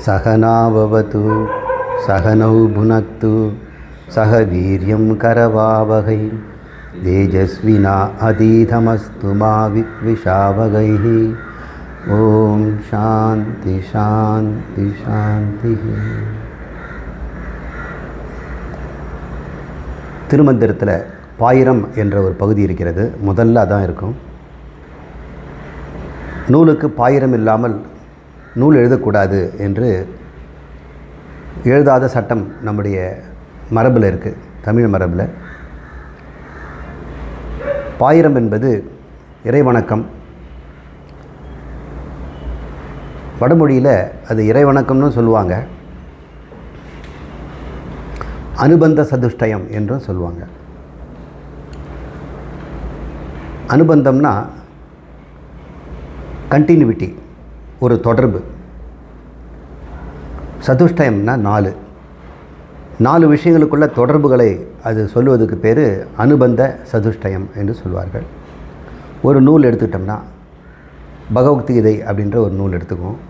सहनाववतु सहनौ भुनक्तु सह वीर्यं करवावहै तेजस्विना अधीतमस्तु मा विद्विषावहैः। ओम शांति शांति शांति। திருமந்திரத்தில் பாயிரம் என்ற ஒரு பகுதி இருக்கிறது. முதல்ல அதான் இருக்கும். நூலுக்கு பாயிரம் இல்லாமல் நூல் எழுதக்கூடாது என்று எழுதாத சட்டம் நம்முடைய மரபில் இருக்குது, தமிழ் மரபில். பாயிரம் என்பது இறைவணக்கம். வடமொழியில் அது இறைவணக்கம்னு சொல்லுவாங்க, அனுபந்த சதுஷ்டயம் என்றும் சொல்லுவாங்க. அனுபந்தம்னா கண்டினியூட்டி, ஒரு தொடர்பு. சதுஷ்டயம்னா நாலு விஷயங்களுக்குள்ள தொடர்புகளை அது சொல்லுவதுக்கு பேர் அனுபந்த சதுஷ்டயம் என்று சொல்வார்கள். ஒரு நூல் எடுத்துக்கிட்டோம்னா பகவத்கீதை அப்படின்ற ஒரு நூல் எடுத்துக்குவோம்.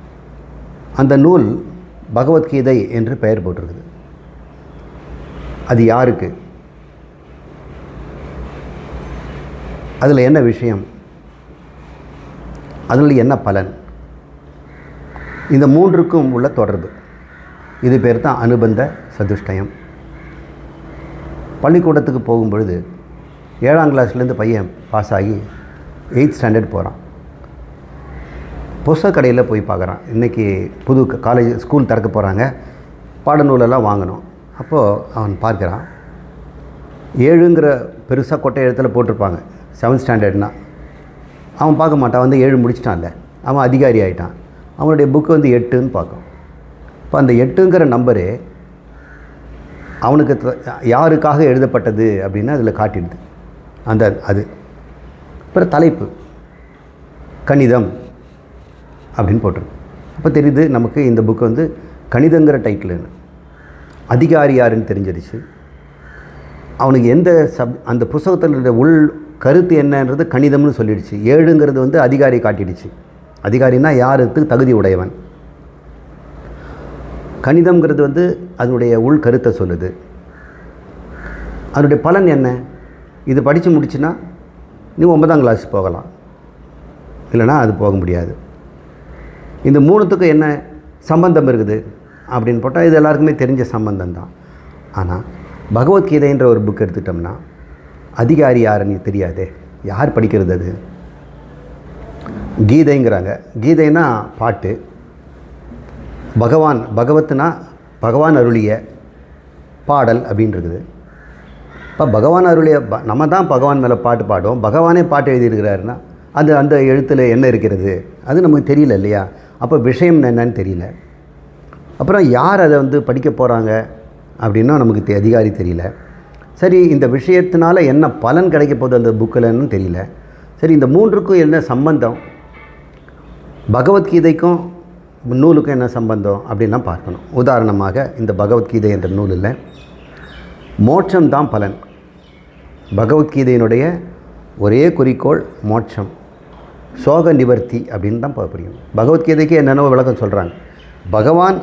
அந்த நூல் பகவத்கீதை என்று பெயர் போட்டிருக்குது. அது யாருக்கு? அதில் என்ன விஷயம்? அதில் என்ன பலன்? இந்த மூன்றுக்கும் உள்ள தொடர்பு, இது பேர் தான் அனுபந்த சதுஷ்டயம். பள்ளிக்கூடத்துக்கு போகும்பொழுது 7ஆம் கிளாஸ்லேருந்து பையன் பாஸ் ஆகி 8th ஸ்டாண்டர்ட் போகிறான். புஸ்தக கடையில் போய் பார்க்குறான். இன்றைக்கி புது காலேஜ் ஸ்கூல் திறக்க போகிறாங்க, பாடநூலெல்லாம் வாங்கணும். அப்போது அவன் பார்க்குறான், 7ங்கிற பெருசாக கொட்டை எழுத்தில் போட்டிருப்பாங்க. 7th ஸ்டாண்டர்ட்னா அவன் பார்க்க மாட்டான். வந்து 7 முடிச்சிட்டான்ல, அவன் அதிகாரி ஆகிட்டான். அவனுடைய புக்கு வந்து 8ன்னு பார்க்கும். இப்போ அந்த 8ங்கிற நம்பரு அவனுக்கு யாருக்காக எழுதப்பட்டது அப்படின்னு அதில் காட்டிடுது. அது அப்புறம் தலைப்பு கணிதம் அப்படின்னு போட்டிருக்கு. அப்போ தெரியுது நமக்கு இந்த புக்கு வந்து கணிதங்கிற டைட்டில்னு. அதிகாரி யாருன்னு தெரிஞ்சிடுச்சு. அவனுக்கு எந்த அந்த புத்தகத்தில் உள் கருத்து என்னன்றது கணிதம்னு சொல்லிடுச்சு. 7ங்கிறது வந்து அதிகாரி காட்டிடுச்சு. அதிகாரின்னா யாருக்கு தகுதி உடையவன். கணிதம்ங்கிறது வந்து அதனுடைய உள் கருத்தை சொல்லுது. அதனுடைய பலன் என்ன? இது படித்து முடிச்சுன்னா நீ 9ஆம் கிளாஸ் போகலாம், இல்லைனா அது போக முடியாது. இந்த மூணுத்துக்கும் என்ன சம்பந்தம் இருக்குது அப்படின்னு போட்டால் இது எல்லாருக்குமே தெரிஞ்ச சம்பந்தம் தான். ஆனால் பகவத்கீதைன்ற ஒரு புக் எடுத்துட்டோம்னா அதிகாரி யாருன்னு தெரியாதே, யார் படிக்கிறது? அது கீதைங்கிறாங்க. கீதைனா பாட்டு. பகவத்னா பகவான் அருளிய பாடல் அப்படின்னு இருக்குது. இப்போ பகவான் அருளிய நம்ம தான் பகவான் மேலே பாட்டு பாடுவோம். பகவானே பாட்டு எழுதியிருக்கிறாருன்னா அந்த எழுத்தில் என்ன இருக்கிறது அது நமக்கு தெரியல இல்லையா? அப்போ விஷயம் என்னன்னு தெரியல. அப்புறம் யார் அதை வந்து படிக்க போகிறாங்க அப்படின்னா நமக்கு அதிகாரி தெரியல. சரி, இந்த விஷயத்தினால என்ன பலன் கிடைக்க போகுது அந்த புக்கில்னு தெரியல. சரி, இந்த மூன்றுக்கும் என்ன சம்பந்தம்? பகவத்கீதைக்கும் நூலுக்கும் என்ன சம்பந்தம் அப்படின்லாம் பார்க்கணும். உதாரணமாக இந்த பகவத்கீதை என்ற நூலில் மோட்சம்தான் பலன். பகவத்கீதையினுடைய ஒரே குறிக்கோள் மோட்சம், சோக நிவர்த்தி அப்படின்னு தான் புரியும். பகவத்கீதைக்கு என்னென்ன விளக்கம் சொல்கிறாங்க. பகவான்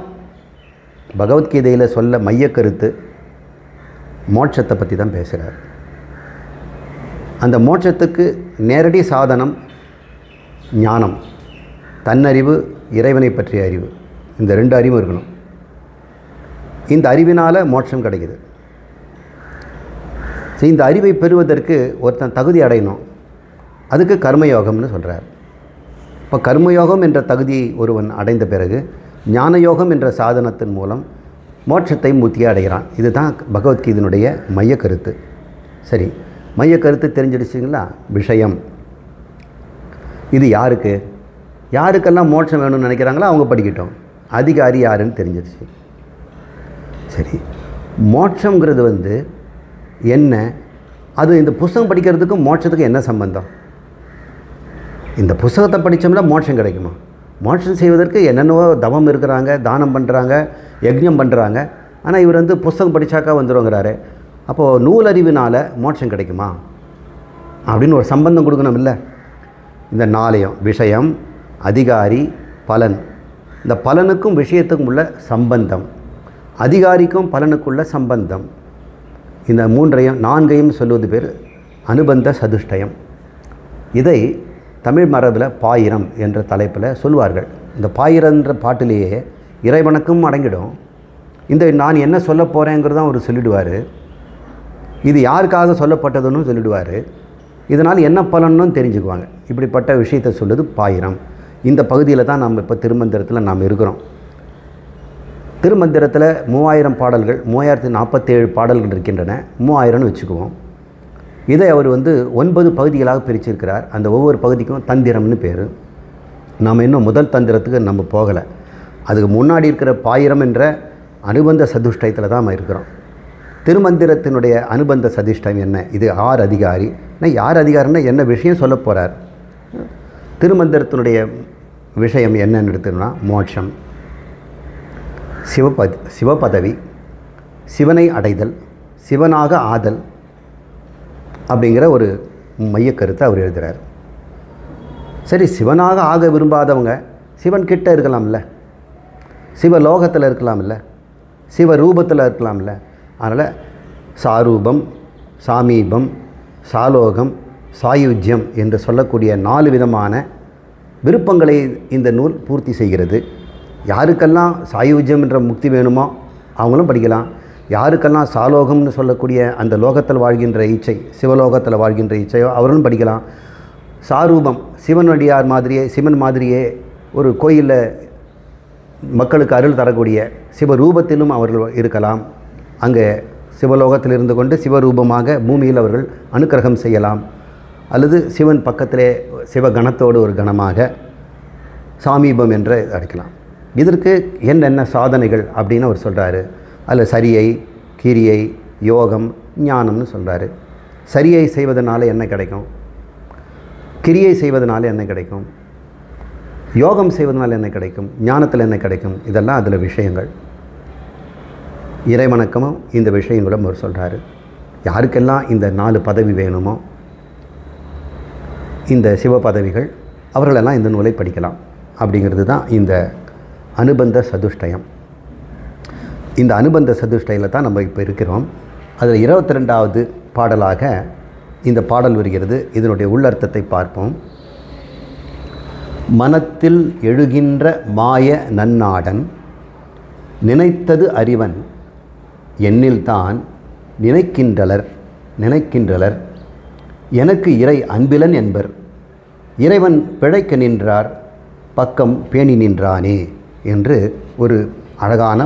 பகவத்கீதையில் சொல்ல மையக்கருத்து மோட்சத்தை பற்றி தான் பேசுகிறார். அந்த மோட்சத்துக்கு நேரடி சாதனம் ஞானம், தன்னறிவு, இறைவனை பற்றிய அறிவு. இந்த 2 அறிவும் இருக்கணும். இந்த அறிவினால் மோட்சம் கிடைக்குது. இந்த அறிவை பெறுவதற்கு ஒருத்தன் தகுதி அடையணும். அதுக்கு கர்மயோகம்னு சொல்கிறார். இப்போ கர்மயோகம் என்ற தகுதியை ஒருவன் அடைந்த பிறகு ஞானயோகம் என்ற சாதனத்தின் மூலம் மோட்சத்தை முத்தியாக அடைகிறான். இதுதான் பகவத்கீதையினுடைய மையக்கருத்து. சரி, மையக்கருத்து தெரிஞ்சிடுச்சிங்களா? விஷயம் இது யாருக்கு? யாருக்கெல்லாம் மோட்சம் வேணும்னு நினைக்கிறாங்களோ அவங்க படிக்கட்டும். அதிகாரி யாருன்னு தெரிஞ்சிடுச்சு. சரி, மோட்சங்கிறது வந்து என்ன? அது இந்த புஸ்தகம் படிக்கிறதுக்கும் மோட்சத்துக்கும் என்ன சம்பந்தம்? இந்த புஸ்தகத்தை படித்தோம்னா மோட்சம் கிடைக்குமா? மோட்சம் செய்வதற்கு என்னென்னவோ தவம் இருக்கிறாங்க, தானம் பண்ணுறாங்க, யஜ்ஞம் பண்ணுறாங்க. ஆனால் இவர் வந்து புஸ்தகம் படித்தாக்கா வந்துடுங்கிறாரு. அப்போது நூலறிவினால் மோட்சம் கிடைக்குமா அப்படின்னு ஒரு சம்பந்தம் கொடுக்கணும் இல்லை? இந்த 4 விஷயம், அதிகாரி, பலன், இந்த பலனுக்கும் விஷயத்துக்கும் உள்ள சம்பந்தம், அதிகாரிக்கும் பலனுக்குள்ள சம்பந்தம், இந்த நான்கையும் சொல்வது பேர் அனுபந்த சதுஷ்டயம். இதை தமிழ் மரபில் பாயிரம் என்ற தலைப்பில் சொல்வார்கள். இந்த பாயிரன்ற பாட்டிலேயே இறைவனுக்கும் அடங்கிடும். இந்த நான் என்ன சொல்ல போகிறேங்கிறதான் அவர் சொல்லிடுவார். இது யாருக்காக சொல்லப்பட்டதுன்னு சொல்லிடுவார். இதனால் என்ன பலனும் தெரிஞ்சுக்குவாங்க. இப்படிப்பட்ட விஷயத்தை சொல்லுது பாயிரம். இந்த பகுதியில் தான் நம்ம இப்போ திருமந்திரத்தில் நாம் இருக்கிறோம். திருமந்திரத்தில் 3000 பாடல்கள், 3047 பாடல்கள் இருக்கின்றன. 3000ன்னு வச்சுக்குவோம். இதை அவர் 9 பகுதிகளாக பிரிச்சிருக்கிறார். அந்த ஒவ்வொரு பகுதிக்கும் தந்திரம்னு பேர். நாம் இன்னும் முதல் தந்திரத்துக்கு நம்ம போகலை. அதுக்கு முன்னாடி இருக்கிற பாயிரம் என்ற அனுபந்த சதுஷ்டயத்தில் தான் நம்ம இருக்கிறோம். திருமந்திரத்தினுடைய அனுபந்த சதுஷ்டயம் என்ன? இது 6 அதிகாரி. யார் அதிகாரின்னா என்ன விஷயம் சொல்ல போகிறார்? திருமந்திரத்தினுடைய விஷயம் என்னன்னு எடுத்துன்னா மோட்சம், சிவபதவி, சிவனை அடைதல், சிவனாக ஆதல் அப்படிங்கிற ஒரு மையக்கருத்தை அவர் எழுதுகிறார். சரி, சிவனாக ஆக விரும்பாதவங்க சிவன் கிட்ட இருக்கலாம்ல, சிவலோகத்தில் இருக்கலாம்ல, சிவரூபத்தில் இருக்கலாம்ல. அதனால் சாரூபம், சாமீபம், சாலோகம், சாயுஜ்யம் என்று சொல்லக்கூடிய 4 விதமான விருப்பங்களை இந்த நூல் பூர்த்தி செய்கிறது. யாருக்கெல்லாம் சாயுஜ்யம் என்ற முக்தி வேணுமோ அவங்களும் படிக்கலாம். யாருக்கெல்லாம் சாலோகம்னு சொல்லக்கூடிய அந்த லோகத்தில் வாழ்கின்ற இச்சை, சிவலோகத்தில் வாழ்கின்ற இச்சையோ அவர்களும் படிக்கலாம். சாரூபம், சிவனடியார் மாதிரியே, சிவன் மாதிரியே ஒரு கோயிலில் மக்களுக்கு அருள் தரக்கூடிய சிவரூபத்திலும் அவர்கள் இருக்கலாம். அங்கே சிவலோகத்தில் இருந்து கொண்டு சிவரூபமாக பூமியில் அவர்கள் அனுக்கிரகம் செய்யலாம். அல்லது சிவன் பக்கத்திலே சிவகணத்தோடு ஒரு கணமாக சாமீபம் என்று அழைக்கலாம். இதற்கு என்னென்ன சாதனைகள் அப்படின்னு அவர் சொல்கிறாரு. அதில் சரியை, கிரியை, யோகம், ஞானம்னு சொல்கிறாரு. சரியை செய்வதனால என்ன கிடைக்கும், கிரியை செய்வதனால என்ன கிடைக்கும், யோகம் செய்வதனால என்ன கிடைக்கும், ஞானத்தில் என்ன கிடைக்கும், இதெல்லாம் அதில் விஷயங்கள். இறைவணக்கமும் இந்த விஷயங்களும் அவர் சொல்கிறாரு. யாருக்கெல்லாம் இந்த 4 பதவி வேணுமோ, இந்த சிவ பதவிகள், அவர்களெல்லாம் இந்த நூலை படிக்கலாம். அப்படிங்கிறது தான் இந்த அனுபந்த சதுஷ்டயம். இந்த அனுபந்த சதுஷ்டயில் தான் நம்ம இப்போ இருக்கிறோம். அதில் 22வது பாடலாக இந்த பாடல் வருகிறது. இதனுடைய உள்ளர்த்தத்தை பார்ப்போம். மனத்தில் எழுகின்ற மாய நன்னாடன் நினைத்தது அறிவன் எண்ணில்தான் நினைக்கின்றலர் எனக்கு இறை அன்பிலன் என்பர் இறைவன் பிழைக்க நின்றார் பக்கம் பேணி நின்றானே என்று ஒரு அழகான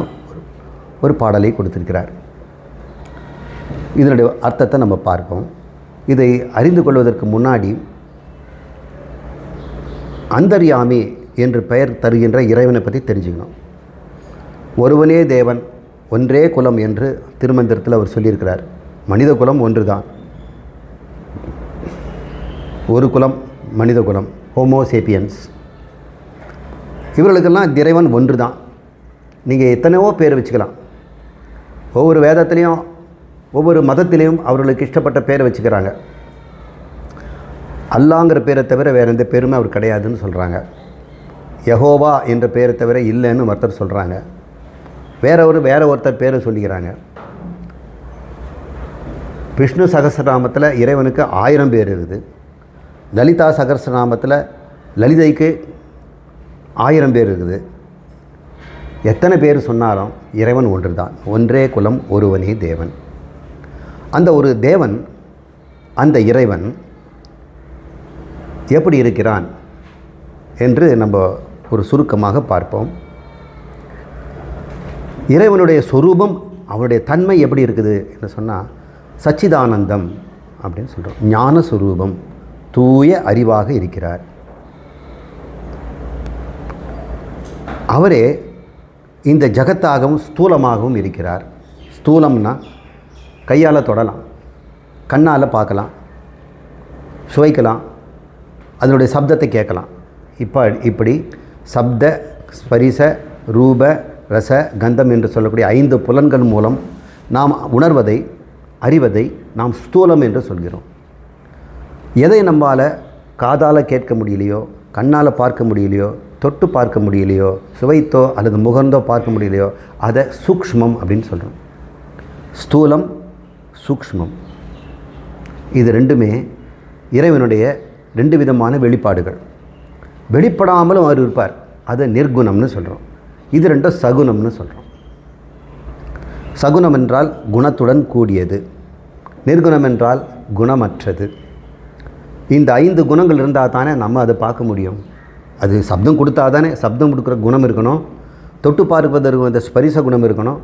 ஒரு பாடலை கொடுத்திருக்கிறார். இதனுடைய அர்த்தத்தை நம்ம பார்ப்போம். இதை அறிந்து கொள்வதற்கு முன்னாடி அந்தர்யாமி என்று பெயர் தருகின்ற இறைவனை பற்றி தெரிஞ்சுக்கணும். ஒருவனே தேவன், ஒன்றே குலம் என்று திருமந்திரத்தில் அவர் சொல்லியிருக்கிறார். மனித குலம் ஒன்று தான், ஒரு குலம் மனித குலம், ஹோமோசேப்பியன்ஸ். இவர்களுக்கெல்லாம் இறைவன் ஒன்று தான். நீங்கள் எத்தனையோ பேர் வச்சுக்கலாம். ஒவ்வொரு வேதத்திலையும் ஒவ்வொரு மதத்திலையும் அவர்களுக்கு இஷ்டப்பட்ட பேரை வச்சுக்கிறாங்க. அல்லாங்கிற பேரை தவிர வேறு எந்த பேருமே அவர் கிடையாதுன்னு சொல்கிறாங்க. யெகோவா என்ற பேரை தவிர இல்லைன்னு ஒருத்தர் சொல்கிறாங்க. வேற ஒருத்தர் பேரை சொல்லிக்கிறாங்க. விஷ்ணு சகஸ்ரநாமத்தில் இறைவனுக்கு 1000 பேர் இருக்குது. லலிதா சகஸ்ரநாமத்தில் லலிதைக்கு 1000 பேர் இருக்குது. எத்தனை பேர் சொன்னாலும் இறைவன் ஒன்று தான். ஒன்றே குலம், ஒருவனே தேவன். அந்த ஒரு தேவன், அந்த இறைவன் எப்படி இருக்கிறான் என்று நம்ம ஒரு சுருக்கமாக பார்ப்போம். இறைவனுடைய சொரூபம், அவருடைய தன்மை எப்படி இருக்குது என்று சொன்னால் சச்சிதானந்தம் அப்படின்னு சொல்கிறோம். ஞான சொரூபம், தூய அறிவாக இருக்கிறார். அவரே இந்த ஜகத்தாகவும் ஸ்தூலமாகவும் இருக்கிறார். ஸ்தூலம்னா கையால் தொடலாம், கண்ணால் பார்க்கலாம், சுவைக்கலாம், அதனுடைய சப்தத்தை கேட்கலாம். இப்படி சப்த, ஸ்பரிச, ரூப, ரச, கந்தம் என்று சொல்லக்கூடிய 5 புலன்கள் மூலம் நாம் உணர்வதை, அறிவதை நாம் ஸ்தூலம் என்று சொல்கிறோம். எதை நம்மால் காதால் கேட்க முடியலையோ, கண்ணால் பார்க்க முடியலையோ, தொட்டு பார்க்க முடியலையோ, சுவைத்தோ அல்லது முகர்ந்தோ பார்க்க முடியலையோ, அதை சூக்ஷ்மம் அப்படின்னு சொல்கிறோம். ஸ்தூலம், சூக்ஷ்மம், இது ரெண்டுமே இறைவனுடைய ரெண்டு விதமான வெளிப்பாடுகள். வெளிப்படாமலும் அவர் இருப்பார், அதை நிர்குணம்னு சொல்கிறோம். இது ரெண்டும் சகுனம்னு சொல்கிறோம். சகுனம் என்றால் குணத்துடன் கூடியது, நிர்குணம் என்றால் குணமற்றது. இந்த 5 குணங்கள் இருந்தால் தானே நம்ம அதை பார்க்க முடியும். அது சப்தம் கொடுத்தா தானே, சப்தம் கொடுக்குற குணம் இருக்கணும், தொட்டு பார்ப்பதற்கு அந்த ஸ்பரிச குணம் இருக்கணும்.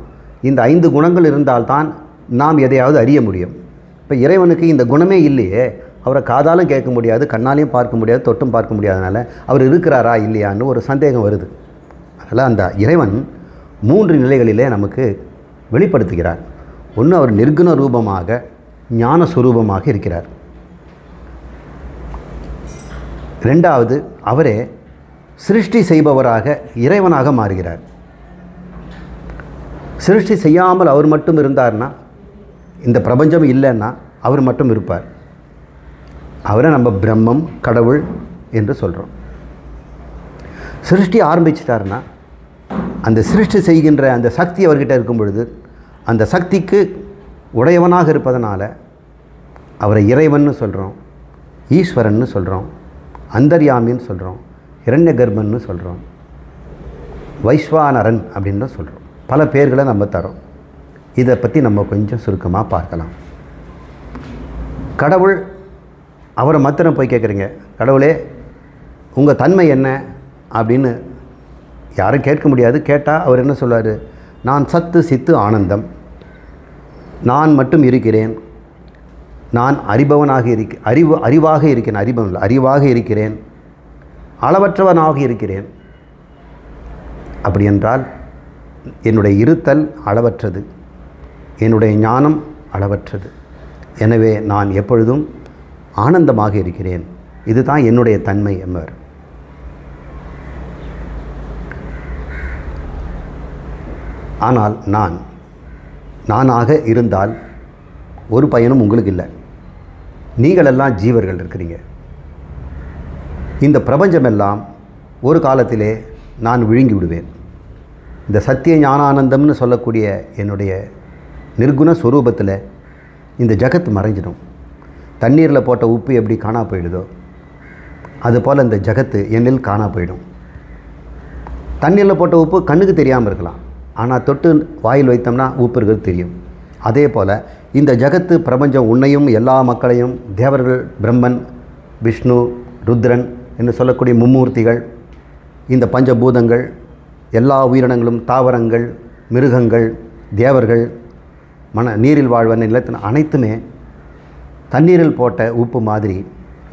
இந்த 5 குணங்கள் இருந்தால்தான் நாம் எதையாவது அறிய முடியும். இப்போ இறைவனுக்கு இந்த குணமே இல்லையே, அவரை காதாலும் கேட்க முடியாது, கண்ணாலையும் பார்க்க முடியாது, தொட்டும் பார்க்க முடியாதனால அவர் இருக்கிறாரா இல்லையான்னு ஒரு சந்தேகம் வருது. அதனால் அந்த இறைவன் 3 நிலைகளிலே நமக்கு வெளிப்படுத்துகிறார். ஒன்று, அவர் நிர்குண ரூபமாக ஞான சுரூபமாக இருக்கிறார். ரெண்டாவது, அவரே சிருஷ்டி செய்பவராக இறைவனாக மாறுகிறார். சிருஷ்டி செய்யாமல் அவர் மட்டும் இருந்தார்னா, இந்த பிரபஞ்சம் இல்லைன்னா அவர் மட்டும் இருப்பார். அவரை நம்ம பிரம்மம், கடவுள் என்று சொல்கிறோம். சிருஷ்டி ஆரம்பிச்சிட்டார்னா அந்த சிருஷ்டி செய்கின்ற அந்த சக்தி அவர்கிட்ட இருக்கும் பொழுது, அந்த சக்திக்கு உடையவனாக இருப்பதனால அவரை இறைவன்னு சொல்கிறோம், ஈஸ்வரன்னு சொல்கிறோம், அந்தர்யாமின்னு சொல்கிறோம், இரண்ய கர்ப்பன்னு சொல்கிறோம், வைஸ்வானரன் அப்படின்னு சொல்கிறோம். பல பேர்களை நம்ம தரோம். இதை பற்றி நம்ம கொஞ்சம் சுருக்கமாக பார்க்கலாம். கடவுள், அவரை மாத்திரம் போய் கேட்குறீங்க, கடவுளே உங்கள் தன்மை என்ன அப்படின்னு யாரும் கேட்க முடியாது. கேட்டால் அவர் என்ன சொல்வார்? நான் சத்து சித்து ஆனந்தம், நான் மட்டும் இருக்கிறேன், நான் அறிபவனாக அறிவாக இருக்கிறேன், அறிபவன் இல்லை, அறிவாக இருக்கிறேன், அளவற்றவனாக இருக்கிறேன். அப்படி என்றால் என்னுடைய இருத்தல் அளவற்றது, என்னுடைய ஞானம் அளவற்றது. எனவே நான் எப்பொழுதும் ஆனந்தமாக இருக்கிறேன். இதுதான் என்னுடைய தன்மை என்பவர். ஆனால் நானாக இருந்தால் ஒரு பயனும் உங்களுக்கு இல்லை. நீங்களெல்லாம் ஜீவர்கள் இருக்கிறீங்க. இந்த பிரபஞ்சமெல்லாம் ஒரு காலத்திலே நான் விழுங்கி விடுவேன். இந்த சத்திய ஞானானந்தம்னு சொல்லக்கூடிய என்னுடைய நிர்குண ஸ்வரூபத்தில் இந்த ஜகத் மறைஞ்சிடும். தண்ணீரில் போட்ட உப்பு எப்படி காணா போயிடுதோ அதுபோல் இந்த ஜகத்து என்னில் காணா போயிடும். தண்ணீரில் போட்ட உப்பு கண்ணுக்கு தெரியாமல் இருக்கலாம், ஆனால் தொட்டு வாயில் வைத்தோம்னா உப்பு இருக்கிறது தெரியும். அதே போல் இந்த ஜகத்து பிரபஞ்சம் உன்னையும் எல்லா மக்களையும், தேவர்கள், பிரம்மன், விஷ்ணு, ருத்ரன் என்று சொல்லக்கூடிய மும்மூர்த்திகள், இந்த பஞ்சபூதங்கள், எல்லா உயிரினங்களும், தாவரங்கள், மிருகங்கள், தேவர்கள், நீரில் வாழ்வன, நிலத்தின் அனைத்துமே தண்ணீரில் போட்ட உப்பு மாதிரி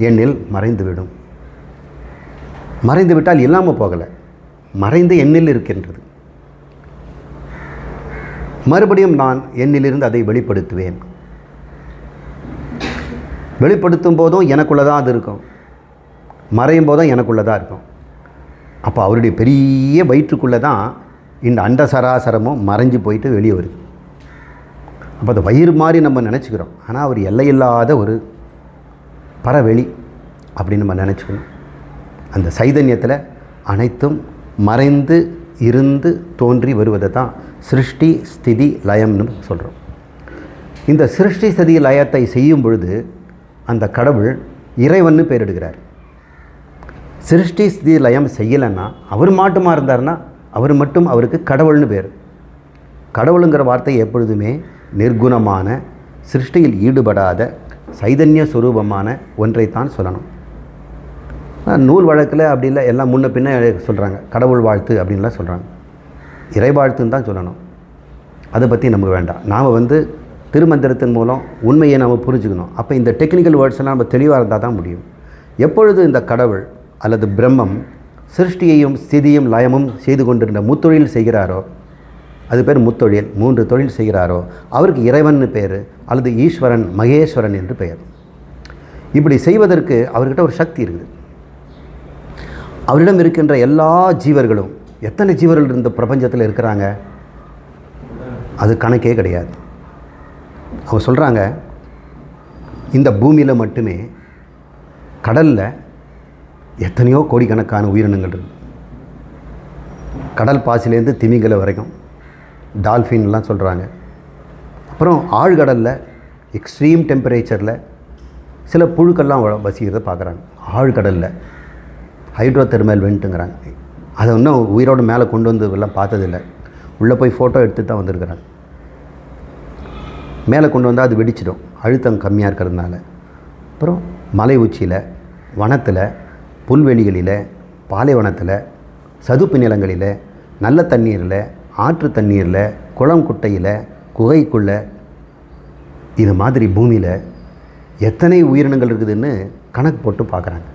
எண்ணில் மறைந்துவிடும். மறைந்துவிட்டால் இல்லாமல் போகலை, மறைந்து எண்ணில் இருக்கின்றது. மறுபடியும் நான் எண்ணிலிருந்து அதை வெளிப்படுத்துவேன். வெளிப்படுத்தும் போதும் எனக்குள்ளதான் அது இருக்கும், மறையும் போதும் எனக்குள்ளதான் இருக்கும். அப்போ அவருடைய பெரிய வயிற்றுக்குள்ளே தான் இந்த அண்ட சராசரமும் மறைஞ்சு போயிட்டு வெளியே வருது. அப்போ அது வயிறு மாதிரி நம்ம நினச்சிக்கிறோம், ஆனால் அவர் எல்லையில்லாத ஒரு பரவெளி அப்படின்னு நம்ம நினச்சிக்கணும். அந்த சைதன்யத்தில் அனைத்தும் மறைந்து இருந்து தோன்றி வருவதை தான் சிருஷ்டி ஸ்திதி லயம்னு சொல்கிறோம். இந்த சிருஷ்டி ஸ்திதி லயத்தை செய்யும் பொழுது அந்த கடவுள் இறைவன்னு பேரிடுகிறார். சிருஷ்டி ஸ்திதி லயம் செய்யலைன்னா, அவர் மாட்டுமா இருந்தார்னா அவர் மட்டும் அவருக்கு கடவுள்னு பேர். கடவுளுங்கிற வார்த்தை எப்பொழுதுமே நிர்குணமான, சிருஷ்டியில் ஈடுபடாத, சைதன்ய சுரூபமான ஒன்றைத்தான் சொல்லணும். நூல் வழக்கில் அப்படி இல்லை, எல்லாம் முன்ன பின்ன சொல்கிறாங்க. கடவுள் வாழ்த்து அப்படின்லாம் சொல்கிறாங்க. இறை வாழ்த்துன்னு தான் சொல்லணும். அதை பற்றி நமக்கு வேண்டாம். நாம் திருமந்திரத்தின் மூலம் உண்மையை நாம் புரிஞ்சுக்கணும். அப்போ இந்த டெக்னிக்கல் வேர்ட்ஸ்லாம் நம்ம தெளிவாக இருந்தால் தான் முடியும். எப்பொழுது இந்த கடவுள் அல்லது பிரம்மம் சிருஷ்டியையும் ஸ்திதியும் லயமும் செய்து கொண்டிருந்த முத்தொழில் செய்கிறாரோ, அது பேர் முத்தொழில், 3 தொழில் செய்கிறாரோ, அவருக்கு இறைவன் பேர், அல்லது ஈஸ்வரன், மகேஸ்வரன் என்று பெயர். இப்படி செய்வதற்கு அவர்கிட்ட ஒரு சக்தி இருக்குது. அவரிடம் இருக்கின்ற எல்லா ஜீவர்களும், எத்தனை ஜீவர்கள் இந்த பிரபஞ்சத்தில் இருக்கிறாங்க அது கணக்கே கிடையாது. அவங்க சொல்கிறாங்க, இந்த பூமியில் மட்டுமே கடலில் எத்தனையோ கோடிக்கணக்கான உயிரினங்கள் இருக்குது. கடல் பாசிலேருந்து திமிங்கலம் வரைக்கும், டால்ஃபின்லாம் சொல்கிறாங்க. அப்புறம் ஆழ்கடலில் எக்ஸ்ட்ரீம் டெம்பரேச்சரில் சில புழுக்கள்லாம் வசிக்கிறத பார்க்குறாங்க. ஆழ்கடலில் ஹைட்ரோ தெர்மல் வெண்ட்டுங்கிறாங்க. அதை இன்னும் உயிரோடு மேலே கொண்டு வந்து எல்லாம் பார்த்ததில்லை. உள்ளே போய் ஃபோட்டோ எடுத்து தான் வந்திருக்கிறாங்க. மேலே கொண்டு வந்தால் அது வெடிச்சிடும், அழுத்தம் கம்மியாக இருக்கிறதுனால. அப்புறம் மலை உச்சியில், வனத்தில், புல்வெளிகளில், பாலைவனத்தில், சதுப்பு நிலங்களில், நல்ல தண்ணீரில், ஆற்று தண்ணீரில், குளம் குட்டையில், குகைக்குள்ளே, இது மாதிரி பூமியில் எத்தனை உயிரினங்கள் இருக்குதுன்னு கணக்கு போட்டு பார்க்குறாங்க.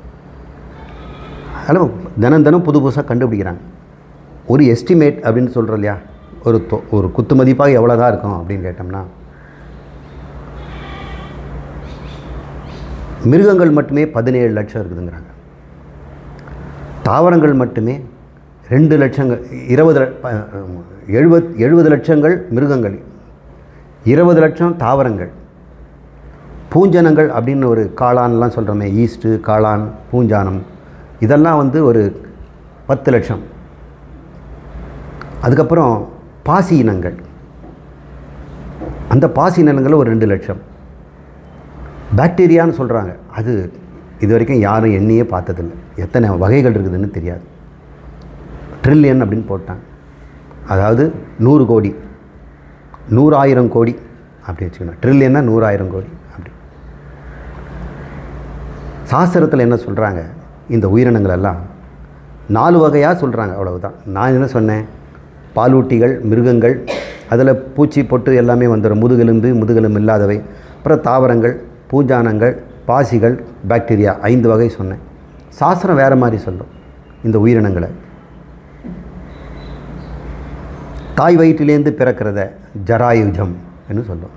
அதனால் தினம் தினம் புது புதுசாக கண்டுபிடிக்கிறாங்க. ஒரு எஸ்டிமேட் அப்படின்னு சொல்கிறோம் இல்லையா, ஒரு குத்து மதிப்பாக எவ்வளோ தான் இருக்கும் அப்படின்னு கேட்டோம்னா, மிருகங்கள் மட்டுமே 17 லட்சம் இருக்குதுங்கிறாங்க. தாவரங்கள் மட்டுமே 2 லட்சங்கள், 70 லட்சங்கள் மிருகங்கள், 20 லட்சம் தாவரங்கள். பூஞ்சனங்கள் அப்படின்னு ஒரு காளான்லாம் சொல்கிறோமே, ஈஸ்ட்டு, காளான், பூஞ்சானம், இதெல்லாம் வந்து ஒரு 10 லட்சம். அதுக்கப்புறம் பாசி இனங்கள், அந்த பாசி இனங்கள் ஒரு 2 லட்சம். பாக்டீரியான்னு சொல்கிறாங்க, அது இது வரைக்கும் யாரும் எண்ணியே பார்த்ததில்லை, எத்தனை வகைகள் இருக்குதுன்னு தெரியாது. ட்ரில்லியன் அப்படின்னு போட்டாங்க, அதாவது 100 கோடி, 100,000 கோடி அப்படி வச்சுக்கணும். ட்ரில்லியன்னா 100,000 கோடி அப்படி. சாஸ்திரத்தில் என்ன சொல்கிறாங்க, இந்த உயிரினங்கள் எல்லாம் 4 வகையாக சொல்கிறாங்க, அவ்வளவுதான். நான் என்ன சொன்னேன், பாலூட்டிகள், மிருகங்கள், அதில் பூச்சி பொட்டு எல்லாமே வந்துடும், முதுகெலும்பு இல்லாதவை. அப்புறம் தாவரங்கள், பூஞ்சானங்கள், பாசிகள், பாக்டீரியா, 5 வகை சொன்னேன். சாஸ்திரம் வேறு மாதிரி சொல்லும் இந்த உயிரினங்களை. தாய் வயிற்றிலேருந்து பிறக்கிறத ஜராயுஜம் என்று சொல்லும்.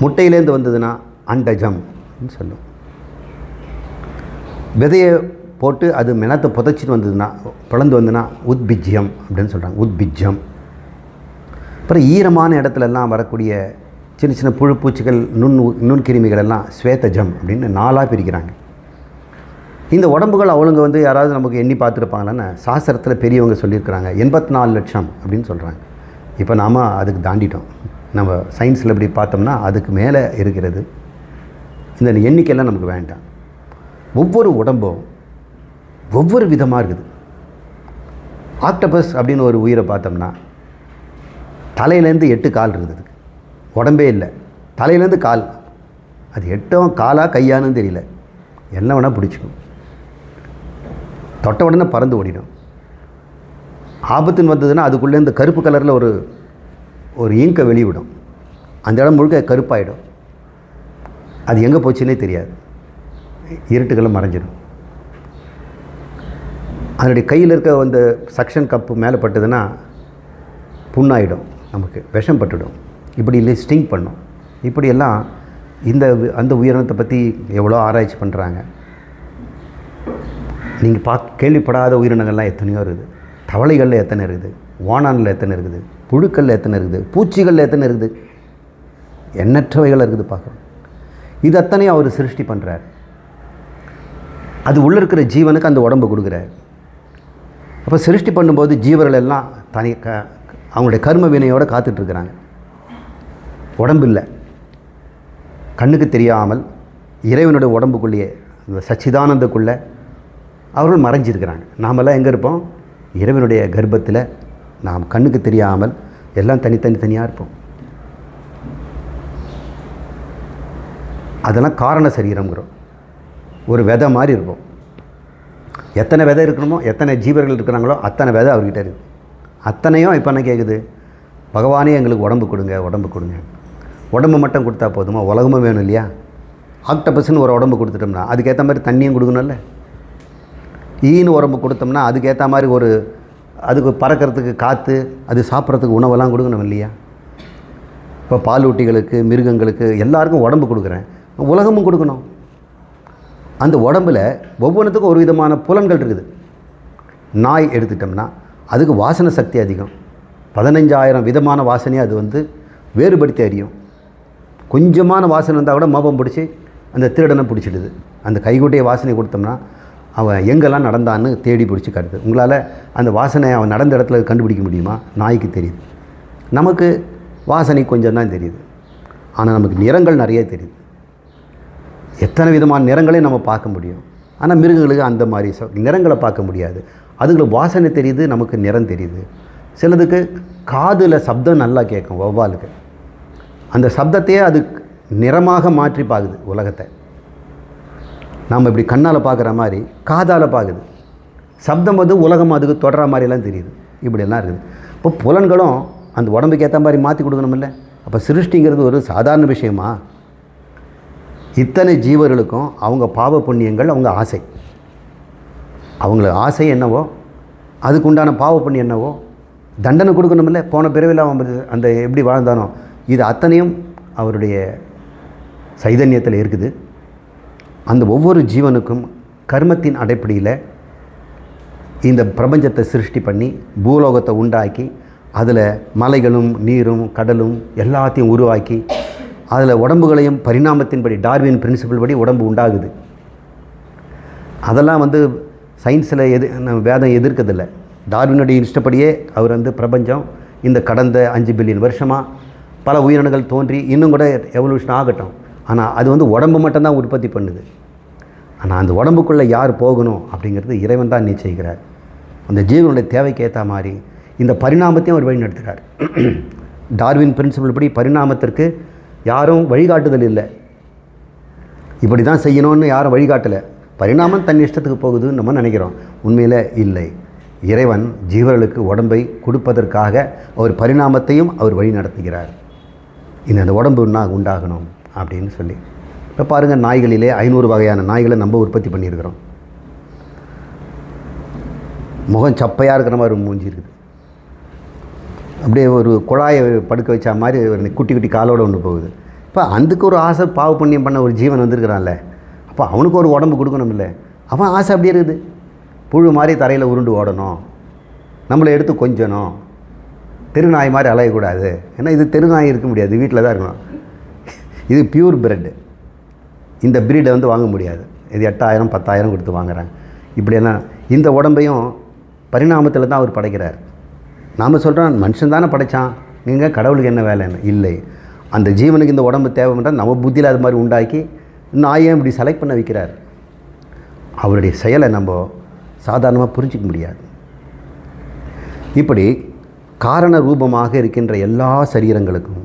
முட்டையிலேருந்து வந்ததுன்னா அண்டஜம் சொல்லும். விதையை போட்டு அது மினத்தை புதைச்சிட்டு வந்ததுன்னா, பிளந்து வந்ததுன்னா உத்பிஜ்யம் அப்படின்னு சொல்கிறாங்க, உத்பிஜ்யம். அப்புறம் ஈரமான இடத்துலலாம் வரக்கூடிய சின்ன சின்ன புழு பூச்சிகள், நுண்கிருமிகள் எல்லாம் ஸ்வேதஜம் அப்படின்னு 4ஆக பிரிக்கிறாங்க. இந்த உடம்புகள் அவளுங்க வந்து யாராவது நமக்கு எண்ணி பார்த்துருப்பாங்களான்னு சாஸ்திரத்தில் பெரியவங்க சொல்லியிருக்கிறாங்க. 84 லட்சம் அப்படின்னு சொல்கிறாங்க. இப்போ நாம் அதுக்கு தாண்டிட்டோம். நம்ம சயின்ஸில் இப்படி பார்த்தோம்னா அதுக்கு மேலே இருக்கிறது. இந்த எண்ணிக்கையெல்லாம் நமக்கு வேண்டாம். ஒவ்வொரு உடம்பும் ஒவ்வொரு விதமாக இருக்குது. ஆக்டோபஸ் அப்படின்னு ஒரு உயிரை பார்த்தோம்னா தலையிலேருந்து 8 கால் இருக்குது, உடம்பே இல்லை, தலையிலேருந்து கால். அது 8 காலாக கையானு தெரியல, என்ன வேணால் பிடிச்சிக்கும், தொட்ட உடனே பறந்து ஓடிடும். ஆபத்துன்னு வந்ததுன்னா அதுக்குள்ளேருந்து கருப்பு கலரில் ஒரு ஈங்கை வெளிவிடும், அந்த இடம் முழுக்க கருப்பாயிடும். அது எங்கே போச்சுன்னே தெரியாது, இருட்டுக்களை மறைஞ்சிடும். அதனுடைய கையில் இருக்க அந்த சக்ஷன் கப்பு மேலே பட்டதுன்னா புண்ணாயிடும், நமக்கு விஷம் பட்டுடும், இப்படி இல்லை ஸ்டிங் பண்ணும். இப்படியெல்லாம் அந்த உயிரினத்தை பற்றி எவ்வளோ ஆராய்ச்சி பண்ணுறாங்க. நீங்கள் கேள்விப்படாத உயிரினங்கள்லாம் எத்தனையோ இருக்குது. தவளைகளில் எத்தனை இருக்குது, ஓணானில் எத்தனை இருக்குது, புழுக்களில் எத்தனை இருக்குது, பூச்சிகளில் எத்தனை இருக்குது, எண்ணற்றவைகள் இருக்குது பார்க்குறோம். இது அத்தனையும் அவர் சிருஷ்டி பண்ணுறார். அது உள்ளே இருக்கிற ஜீவனுக்கு அந்த உடம்பு கொடுக்குறார். அப்போ சிருஷ்டி பண்ணும்போது ஜீவர்கள் எல்லாம் அவங்களுடைய கர்ம வினையோடு காத்துட்ருக்குறாங்க. உடம்பு இல்லை, கண்ணுக்கு தெரியாமல் இறைவனுடைய உடம்புக்குள்ளேயே, இந்த சச்சிதானந்தக்குள்ளே அவர்கள் மறைஞ்சிருக்கிறாங்க. நாமெல்லாம் எங்கே இருப்போம், இறைவனுடைய கர்ப்பத்தில். நாம் கண்ணுக்கு தெரியாமல் எல்லாம் தனியாக இருப்போம். அதெல்லாம் காரண சரீரம்ங்கிறோம். ஒரு விதை மாதிரி இருப்போம். எத்தனை விதை இருக்கணுமோ, எத்தனை ஜீவர்கள் இருக்கிறாங்களோ அத்தனை விதை அவர்கிட்ட இருக்குது. அத்தனையும் இப்போ என்ன கேட்குது, பகவானே எங்களுக்கு உடம்பு கொடுங்க, உடம்பு கொடுங்க. உடம்பு மட்டும் கொடுத்தா போதுமா, உலகமும் வேணும் இல்லையா? ஆக்டோபஸ்ன்னு ஒரு உடம்பு கொடுத்துட்டோம்னா அதுக்கேற்ற மாதிரி தண்ணியும் கொடுக்கணும்ல. ஈன்னு உடம்பு கொடுத்தோம்னா அதுக்கேற்ற மாதிரி அதுக்கு பறக்கிறதுக்கு காற்று, அது சாப்பிட்றதுக்கு உணவெல்லாம் கொடுக்கணும் இல்லையா? இப்போ பாலூட்டிகளுக்கு, மிருகங்களுக்கு எல்லாருக்கும் உடம்பு கொடுக்குறேன், உலகமும் கொடுக்கணும். அந்த உடம்பில் ஒவ்வொன்றுத்துக்கும் ஒரு விதமான புலன்கள் இருக்குது. நாய் எடுத்துட்டோம்னா அதுக்கு வாசனை சக்தி அதிகம். 15,000 விதமான வாசனையை அது வேறுபடுத்தி அறியும். கொஞ்சமான வாசனை இருந்தால் கூட மோபம் பிடிச்சி அந்த திருடனை பிடிச்சிடுது. அந்த கைகுட்டைய வாசனை கொடுத்தோம்னா அவன் எங்கெல்லாம் நடந்தான்னு தேடி பிடிச்சி காட்டுது. உங்களால் அந்த வாசனை அவன் நடந்த இடத்துல கண்டுபிடிக்க முடியுமா? நாய்க்கு தெரியுது. நமக்கு வாசனை கொஞ்சம் தான் தெரியுது. ஆனால் நமக்கு நிறங்கள் நிறைய தெரியுது. எத்தனை விதமான நிறங்களையும் நம்ம பார்க்க முடியும். ஆனால் மிருகங்களுக்கு அந்த மாதிரி நிறங்களை பார்க்க முடியாது. அதுங்களுக்கு வாசனை தெரியுது, நமக்கு நிறம் தெரியுது. சிலதுக்கு காதில் சப்தம் நல்லா கேட்கும். வௌவாலுக்கு அந்த சப்தத்தையே அது நிறமாக மாற்றி பார்க்குது உலகத்தை. நாம் இப்படி கண்ணால் பார்க்குற மாதிரி காதால் பார்க்குது. சப்தம் வந்து உலகம் அதுக்கு தொடர மாதிரிலாம் தெரியுது. இப்படியெல்லாம் இருக்குது. இப்போ புலன்களும் அந்த உடம்புக்கு ஏற்ற மாதிரி மாற்றி கொடுக்கணுமில்ல. அப்போ சிருஷ்டிங்கிறது ஒரு சாதாரண விஷயமா? இத்தனை ஜீவர்களுக்கும் அவங்க பாவ புண்ணியங்கள், அவங்க ஆசை, அவங்களுக்கு ஆசை என்னவோ அதுக்கு உண்டான பாவ புண்ணியம் என்னவோ தண்டனை கொடுக்கணுமில்ல. போன பிறவியில் அவன் அந்த எப்படி வாழ்ந்தானோ இது அத்தனையும் அவருடைய சைதன்யத்தில் இருக்குது. அந்த ஒவ்வொரு ஜீவனுக்கும் கர்மத்தின் அடிப்படையில் இந்த பிரபஞ்சத்தை சிருஷ்டி பண்ணி பூலோகத்தை உண்டாக்கி அதில் மலைகளும் நீரும் கடலும் எல்லாத்தையும் உருவாக்கி அதில் உடம்புகளையும் பரிணாமத்தின்படி டார்வின் பிரின்சிபல் படி உடம்பு உண்டாகுது. அதெல்லாம் வந்து சயின்ஸில் வேதம் எதிர்க்கிறதில்லை. டார்வினுடைய இஷ்டப்படியே அவர் வந்து பிரபஞ்சம் இந்த கடந்த 5 பில்லியன் வருஷமாக பல உயிரினங்கள் தோன்றி இன்னும் கூட எவல்யூஷன் ஆகட்டும். ஆனால் அது வந்து உடம்பு மட்டும்தான் உற்பத்தி பண்ணுது. ஆனால் அந்த உடம்புக்குள்ளே யார் போகணும் அப்படிங்கிறது இறைவன் தான் நிச்சயிக்கிறார். அந்த ஜீவனுடைய தேவைக்கு ஏற்ற மாதிரி இந்த பரிணாமத்தையும் அவர் வழி நடத்துகிறார். டார்வின் பிரின்சிபல் படி பரிணாமத்திற்கு யாரும் வழிகாட்டுதல் இல்லை. இப்படி தான் செய்யணும்னு யாரும் வழிகாட்டலை. பரிணாமம் தன் இஷ்டத்துக்கு போகுதுன்னு நம்ம நினைக்கிறோம். உண்மையில் இல்லை. இறைவன் ஜீவர்களுக்கு உடம்பை கொடுப்பதற்காக அவர் பரிணாமத்தையும் அவர் வழி நடத்துகிறார். இந்த உடம்பு உண்டாகணும் அப்படின்னு சொல்லி. இப்போ பாருங்கள், நாய்களிலே 500 வகையான நாய்களை நம்ம உற்பத்தி பண்ணியிருக்கிறோம். முகம் சப்பையாக இருக்கிற மாதிரி மூஞ்சி இருக்குது. அப்படியே ஒரு குழாயை படுக்க வச்சா மாதிரி ஒரு குட்டி குட்டி காலோடு ஒன்று போகுது. இப்போ அதுக்கு ஒரு ஆசை, பாவ புண்ணியம் பண்ண ஒரு ஜீவன் வந்திருக்கிறான்ல, அப்போ அவனுக்கு ஒரு உடம்பு கொடுக்கணும் இல்லை. அவன் ஆசை அப்படியே இருக்குது. புழு மாதிரி தரையில் உருண்டு ஓடணும், நம்மளை எடுத்து கொஞ்சணும், தெருநாய் மாதிரி அலையக்கூடாது. ஏன்னா இது தெருநாய் இருக்க முடியாது, வீட்டில் தான் இருக்கணும். இது பியூர் பிரெட்டு. இந்த பிரீடை வந்து வாங்க முடியாது. இது 8000 10,000 கொடுத்து வாங்குறாங்க. இப்படியெல்லாம் இந்த உடம்பையும் பரிணாமத்தில் தான் அவர் படைக்கிறார். நாம் சொல்கிறோம் மனுஷன் தானே படைத்தான், நீங்கள் கடவுளுக்கு என்ன வேலைன்னு. இல்லை, அந்த ஜீவனுக்கு இந்த உடம்பு தேவைன்றால் நம்ம புத்தியில் அது மாதிரி உண்டாக்கி நாயை இப்படி செலக்ட் பண்ண வைக்கிறார். அவருடைய செயலை நம்ம சாதாரணமாக புரிஞ்சிக்க முடியாது. இப்படி காரண ரூபமாக இருக்கின்ற எல்லா சரீரங்களுக்கும்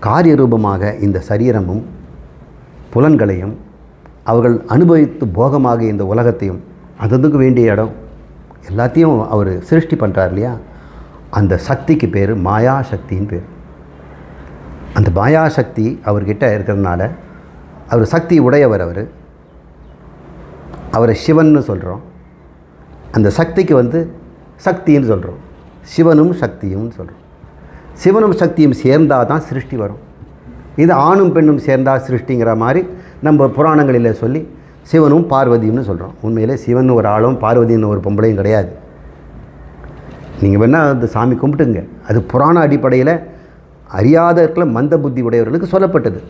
காரிய ரூபமாக இந்த சரீரமும் புலன்களையும் அவர்கள் அனுபவித்து போகமாக இந்த உலகத்தையும் அதுக்கு வேண்டிய இடம் எல்லாத்தையும் அவர் சிருஷ்டி பண்ணுறார் இல்லையா. அந்த சக்திக்கு பேர் மாயா சக்தின்னு பேர். அந்த மாயா சக்தி அவர்கிட்ட இருக்கிறதுனால அவர் சக்தி உடையவர். அவரை சிவன்னு சொல்கிறோம். அந்த சக்திக்கு வந்து சக்தின்னு சொல்கிறோம். சிவனும் சக்தியும் சொல்கிறோம். சிவனும் சக்தியும் சேர்ந்தால் தான் சிருஷ்டி வரும். இது ஆணும் பெண்ணும் சேர்ந்தால் சிருஷ்டிங்கிற மாதிரி நம்ம புராணங்களில் சொல்லி சிவனும் பார்வதியும்னு சொல்கிறோம். உண்மையிலே சிவன் ஒரு ஆளும் பார்வதின்னு ஒரு பொம்பளையும் கிடையாது. நீங்கள் வேணால் அந்த சாமி கும்பிட்டுங்க. அது புராண அடிப்படையில் அறியாதவர்கள மந்த புத்தி உடையவர்களுக்கு சொல்லப்பட்டது.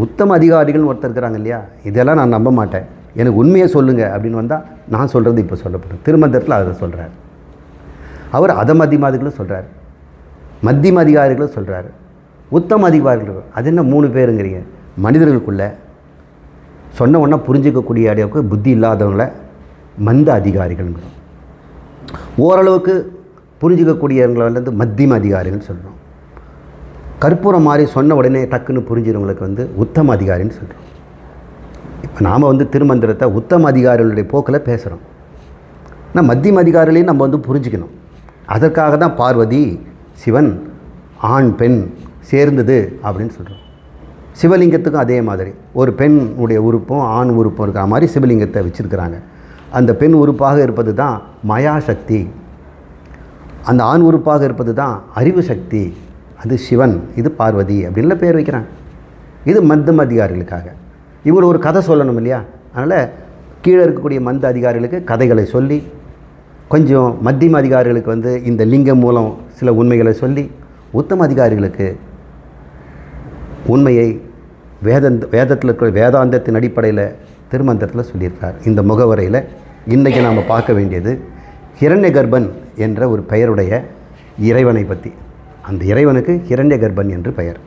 உத்தம அதிகாரிகள்னு ஒருத்தர் இருக்கிறாங்க இல்லையா, இதெல்லாம் நான் நம்ப மாட்டேன், எனக்கு உண்மையை சொல்லுங்கள் அப்படின்னு வந்தால் நான் சொல்கிறது இப்போ சொல்லப்படும். திருமந்திரத்தில் அதை சொல்கிறார். அவர் அதம அதிகாரிகளும் சொல்கிறார், மத்தியம அதிகாரிகளும் சொல்கிறார், உத்தம அதிகாரிகள். அது என்ன 3 பேருங்கிறீங்க? மனிதர்களுக்குள்ளே சொன்ன ஒன்றா புரிஞ்சிக்கக்கூடிய அளவுக்கு புத்தி இல்லாதவங்கள மந்த அதிகாரிகள்ங்கிறோம். ஓரளவுக்கு புரிஞ்சிக்கக்கூடியவங்களை வந்து மத்தியம அதிகாரிகள்னு சொல்கிறோம். கற்பூரம் மாதிரி சொன்ன உடனே டக்குன்னு புரிஞ்சுறவங்களுக்கு வந்து உத்தம அதிகாரின்னு சொல்கிறோம். இப்போ நாம் வந்து திருமந்திரத்தை உத்தம அதிகாரிகளுடைய போக்கில் பேசுகிறோம். ஆனால் மத்தியம அதிகாரிகளையும் நம்ம வந்து புரிஞ்சுக்கணும். அதற்காக தான் பார்வதி சிவன் ஆண் பெண் சேர்ந்தது அப்படின்னு சொல்கிறோம். சிவலிங்கத்துக்கும் அதே மாதிரி ஒரு பெண் உடைய உறுப்பும் ஆண் உறுப்பும் இருக்கிற மாதிரி சிவலிங்கத்தை வச்சுருக்கிறாங்க. அந்த பெண் உறுப்பாக இருப்பது தான் மாயா சக்தி, அந்த ஆண் உறுப்பாக இருப்பது தான் அறிவு சக்தி, அது சிவன், இது பார்வதி அப்படின்லாம் பேர் வைக்கிறாங்க. இது மத்தியம அதிகாரிகளுக்காக. இவர் ஒரு கதை சொல்லணும் இல்லையா, அதனால் கீழே இருக்கக்கூடிய மந்த அதிகாரிகளுக்கு கதைகளை சொல்லி, கொஞ்சம் மத்தியம அதிகாரிகளுக்கு வந்து இந்த லிங்கம் மூலம் சில உண்மைகளை சொல்லி, உத்தம அதிகாரிகளுக்கு உண்மையை வேதத்தில் இருக்கிற வேதாந்தத்தின் அடிப்படையில் திருமந்திரத்தில் சொல்லியிருக்கார். இந்த முகவரையில் இன்றைக்கி நாம் பார்க்க வேண்டியது ஹிரண்யகர்பன் என்ற ஒரு பெயருடைய இறைவனை பற்றி. அந்த இறைவனுக்கு ஹிரண்யகர்பன் என்று பெயர்.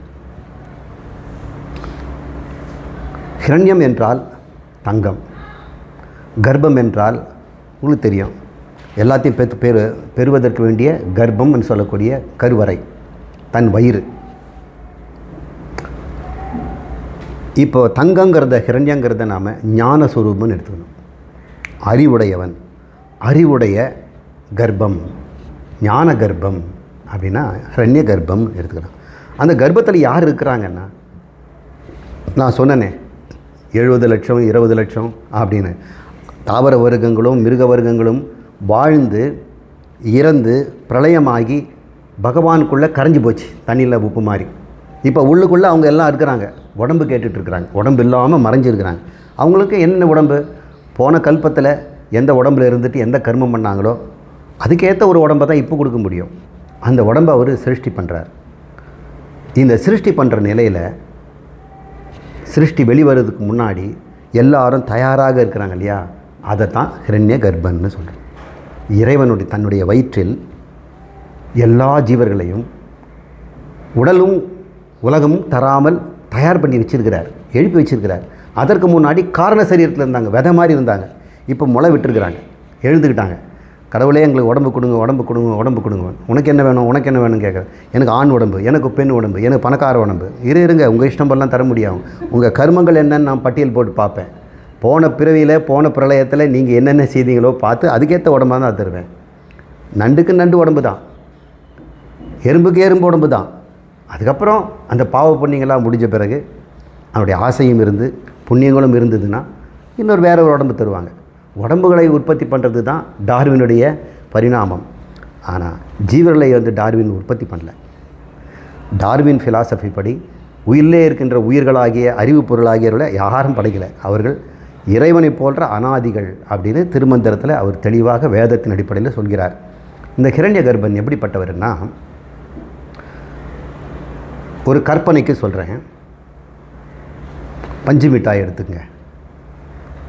ஹிரண்யம் என்றால் தங்கம், கர்ப்பம் என்றால் உங்களுக்கு தெரியும், எல்லாத்தையும் பெறுவதற்கு வேண்டிய கர்ப்பம் என்று சொல்லக்கூடிய கருவறை, தன் வயிறு. இப்போ தங்கங்கிறத ஹிரண்யங்கிறத நாம் ஞான சுரூபம்னு எடுத்துக்கணும். அறிவுடையவன், அறிவுடைய கர்ப்பம், ஞான கர்ப்பம் அப்படின்னா ஹிரண்ய கர்ப்பம் எடுத்துக்கலாம். அந்த கர்ப்பத்தில் யார் இருக்கிறாங்கன்னா, நான் சொன்னனே 70 லட்சம் 20 லட்சம் அப்படின்னு தாவர வர்க்கங்களும் மிருக வர்க்கங்களும் வாழ்ந்து இறந்து பிரளயமாகி பகவானுக்குள்ளே கரைஞ்சி போச்சு, தண்ணியில் உப்பு மாதிரி. இப்போ உள்ளுக்குள்ளே அவங்க எல்லாம் இருக்கிறாங்க, உடம்பு கேட்டுட்ருக்குறாங்க, உடம்பு இல்லாமல் மறைஞ்சிருக்கிறாங்க. அவங்களுக்கு என்ன உடம்பு? போன கல்பத்தில் எந்த உடம்பில் இருந்துட்டு எந்த கர்மம் பண்ணாங்களோ அதுக்கேற்ற ஒரு உடம்பை தான் இப்போ கொடுக்க முடியும். அந்த உடம்பை அவர் சிருஷ்டி பண்ணுறார். இந்த சிருஷ்டி பண்ணுற நிலையில் சிருஷ்டி வெளிவரதுக்கு முன்னாடி எல்லாரும் தயாராக இருக்கிறாங்க இல்லையா, அதை தான் ஹிரண்ய கர்ப்பன்னு சொல்கிறோம். இறைவனுடைய தன்னுடைய வயிற்றில் எல்லா ஜீவர்களையும் உடலும் உலகமும் தராமல் தயார் பண்ணி வச்சிருக்கிறார், எழுப்பி வச்சிருக்கிறார். அதற்கு முன்னாடி காரண சரீரத்தில் இருந்தாங்க, விதை மாதிரி இருந்தாங்க. இப்போ முளை விட்டுருக்குறாங்க, எழுந்துக்கிட்டாங்க. கடவுளே எங்களுக்கு உடம்பு கொடுங்க, உடம்பு கொடுங்க, உடம்பு கொடுங்க. உனக்கு என்ன வேணும், உனக்கு என்ன வேணும்னு கேட்குறேன். எனக்கு ஆண் உடம்பு, எனக்கு பெண் உடம்பு, எனக்கு பணக்கார உடம்பு. இருங்க, உங்கள் இஷ்டம் பண்ணலாம் தர முடியாது. உங்கள் கர்மங்கள் என்னன்னு நான் பட்டியல் போட்டு பார்ப்பேன். போன பிறவியில் போன பிரளயத்தில் நீங்கள் என்னென்ன செய்தீங்களோ பார்த்து அதுக்கேற்ற உடம்பாக தான் தருவேன். நண்டுக்கு நண்டு உடம்பு தான், எறும்புக்கு எறும்பு உடம்பு தான். அதுக்கப்புறம் அந்த பாவ புண்ணியங்களாக முடிஞ்ச பிறகு அவருடைய ஆசையும் இருந்து புண்ணியங்களும் இருந்ததுன்னா இன்னொரு வேற ஒரு உடம்பு தருவாங்க. உடம்புகளை உற்பத்தி பண்ணுறது தான் டார்வினுடைய பரிணாமம். ஆனால் ஜீவர்களை டார்வின் உற்பத்தி பண்ணல. டார்வின் ஃபிலாசபி படி உயிரிலே இருக்கின்ற உயிர்களாகிய அறிவு பொருளாகியவர்களை யாரும் படைக்கலை. அவர்கள் இறைவனை போன்ற அனாதிகள் அப்படின்னு திருமந்திரத்தில் அவர் தெளிவாக வேதத்தின் அடிப்படையில் சொல்கிறார். இந்த ஹிரண்ய கர்ப்பன் எப்படிப்பட்டவர்னா, ஒரு கற்பனைக்கு சொல்கிறேன். பஞ்சு மிட்டாய் எடுத்துங்க.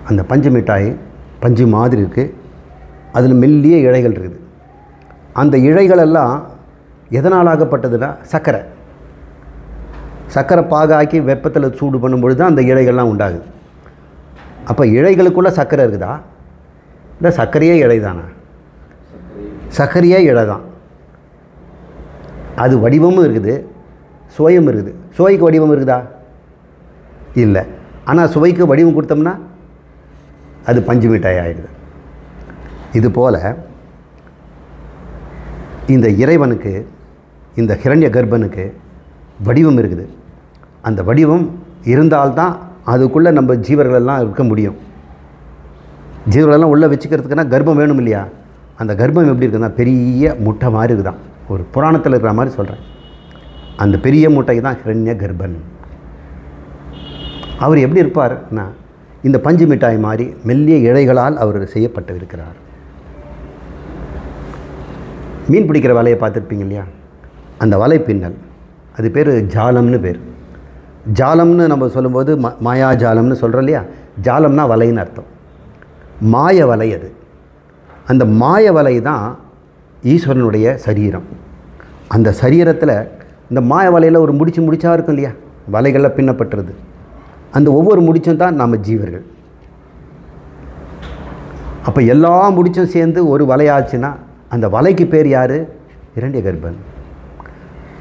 அந்த பஞ்சு மிட்டாய் பஞ்சு மாதிரி இருக்குது, அதில் மெல்லிய இழைகள் இருக்குது. அந்த இழைகளெல்லாம் எதனால் ஆகப்பட்டதுன்னா சர்க்கரை. சர்க்கரை பாகாக்கி வெப்பத்தில் சூடு பண்ணும்பொழுது தான் அந்த இழைகள்லாம் உண்டாகுது. அப்போ இழைகளுக்குள்ளே சர்க்கரை இருக்குதா, இல்லை சர்க்கரையே இழை தானா? சர்க்கரையே இழை தான். அது வடிவமும் இருக்குது, சுவையும் இருக்குது. சுவைக்கு வடிவம் இருக்குதா? இல்லை. ஆனால் சுவைக்கு வடிவம் கொடுத்தோம்னா அது பஞ்சு மிட்டாய் ஆகிடுது. இதுபோல் இந்த இறைவனுக்கு, இந்த ஹிரண்ய கர்ப்பனுக்கு வடிவம் இருக்குது. அந்த வடிவம் இருந்தால்தான் அதுக்குள்ளே நம்ம ஜீவர்களெல்லாம் இருக்க முடியும். ஜீவர்களெல்லாம் உள்ளே வச்சுக்கிறதுக்குன்னா கர்ப்பம் வேணும் இல்லையா? அந்த கர்ப்பம் எப்படி இருக்குதுன்னா பெரிய முட்டை மாதிரி இருக்குதான். ஒரு புராணத்தில் இருக்கிற மாதிரி சொல்கிறேன். அந்த பெரிய முட்டை தான் ஹிரண்ய கர்ப்பன். அவர் எப்படி இருப்பார்னா, இந்த பஞ்சு மிட்டாய் மாதிரி மெல்லிய இழைகளால் அவர் செய்யப்பட்டிருக்கிறார். மீன் பிடிக்கிற வலையை பார்த்துருப்பீங்க இல்லையா? அந்த வலை பின்னல், அது பேர் ஜாலம்னு பேர். ஜாலம்னு நம்ம சொல்லும்போது மாயா ஜாலம்னு சொல்கிறோம் இல்லையா? ஜாலம்னா வலைன்னு அர்த்தம். மாய வலை அது. அந்த மாய வலை தான் ஈஸ்வரனுடைய சரீரம். அந்த சரீரத்தில் இந்த மாய வலையில் ஒரு முடிச்சா இருக்கும் இல்லையா? வலைகளில் பின்னப்பட்டுருது. அந்த ஒவ்வொரு முடிச்சும் தான் நம்ம ஜீவர்கள். அப்போ எல்லா முடிச்சும் சேர்ந்து ஒரு வலையாச்சுன்னா அந்த வலைக்கு பேர் யார்? ஹிரண்ய கர்ப்பன்.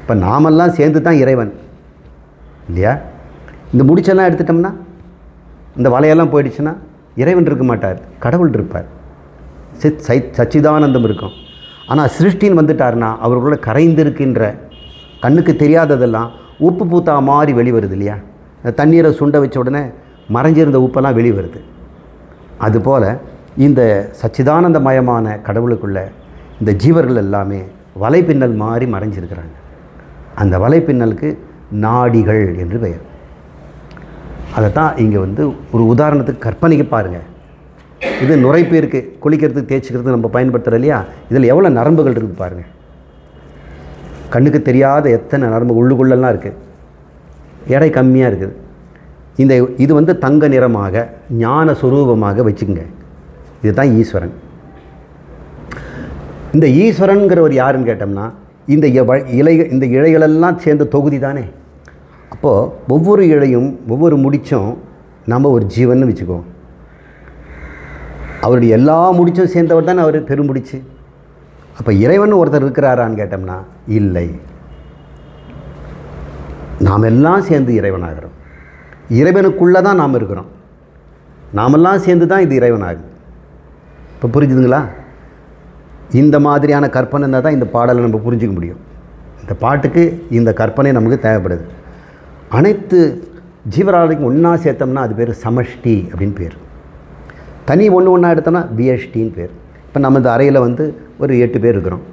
இப்போ நாமெல்லாம் சேர்ந்து தான் இறைவன் இல்லையா? இந்த முடிச்செல்லாம் எடுத்துட்டோம்னா, இந்த வலையெல்லாம் போயிடுச்சுன்னா இறைவன் இருக்க மாட்டார், கடவுள் இருப்பார், சச்சிதானந்தம் இருக்கும். ஆனால் சிருஷ்டின்னு வந்துட்டார்னா அவர்களோட கரைந்திருக்கின்ற கண்ணுக்கு தெரியாததெல்லாம் உப்பு பூத்தா மாதிரி வெளிவருது இல்லையா? தண்ணீரை சுண்ட வச்ச உடனே மறைஞ்சிருந்த உப்பெல்லாம் வெளிவருது. அதுபோல் இந்த சச்சிதானந்தமயமான கடவுளுக்குள்ள இந்த ஜீவர்கள் எல்லாமே வலைப்பின்னல் மாதிரி மறைஞ்சிருக்கிறாங்க. அந்த வலைப்பின்னலுக்கு நாடிகள் என்று பெயர். அதைத்தான் இங்கே ஒரு உதாரணத்துக்கு கற்பனைக்கு பாருங்கள். இது நுரைப்பீருக்கு குளிக்கிறதுக்கு தேய்ச்சிக்கிறதுக்கு நம்ம பயன்படுத்துகிறோம் இல்லையா? இதில் எவ்வளோ நரம்புகள் இருக்குது பாருங்கள். கண்ணுக்கு தெரியாத எத்தனை நரம்பு உள்ளுக்குள்ளெல்லாம் இருக்குது. எடை கம்மியாக இருக்குது. இது தங்க நிறமாக ஞான சுரூபமாக வச்சுக்கோங்க. இதுதான் ஈஸ்வரன். இந்த ஈஸ்வரன்கிறவர் யாருன்னு கேட்டோம்னா இந்த இந்த இழைகளெல்லாம் சேர்ந்த தொகுதி தானே. அப்போது ஒவ்வொரு இழையும் ஒவ்வொரு முடிச்சும் நம்ம ஒரு ஜீவன் வச்சுக்குவோம். அவருடைய எல்லா முடிச்சும் சேர்ந்தவர் தானே அவர் பெருமுடிச்சு. அப்போ இறைவன் ஒருத்தர் இருக்கிறாரான்னு கேட்டோம்னா இல்லை. நாம் எல்லாம் சேர்ந்து இறைவனாகிறோம். இறைவனுக்குள்ளே தான் நாம் இருக்கிறோம். நாமெல்லாம் சேர்ந்து தான் இது இறைவனாகுது. இப்போ புரிஞ்சுதுங்களா? இந்த மாதிரியான கற்பனை இருந்தால் தான் இந்த பாடலை நம்ம புரிஞ்சிக்க முடியும். இந்த பாட்டுக்கு இந்த கற்பனை நமக்கு தேவைப்படுது. அனைத்து ஜீவராசிக்கும் ஒன்றா சேர்த்தோம்னா அது பேர் சமஷ்டி அப்படின்னு பேர். தனி ஒன்றா எடுத்தோம்னா விஎஸ்டின்னு பேர். இப்போ நம்ம இந்த அறையில் ஒரு 8 பேர் இருக்கிறோம்.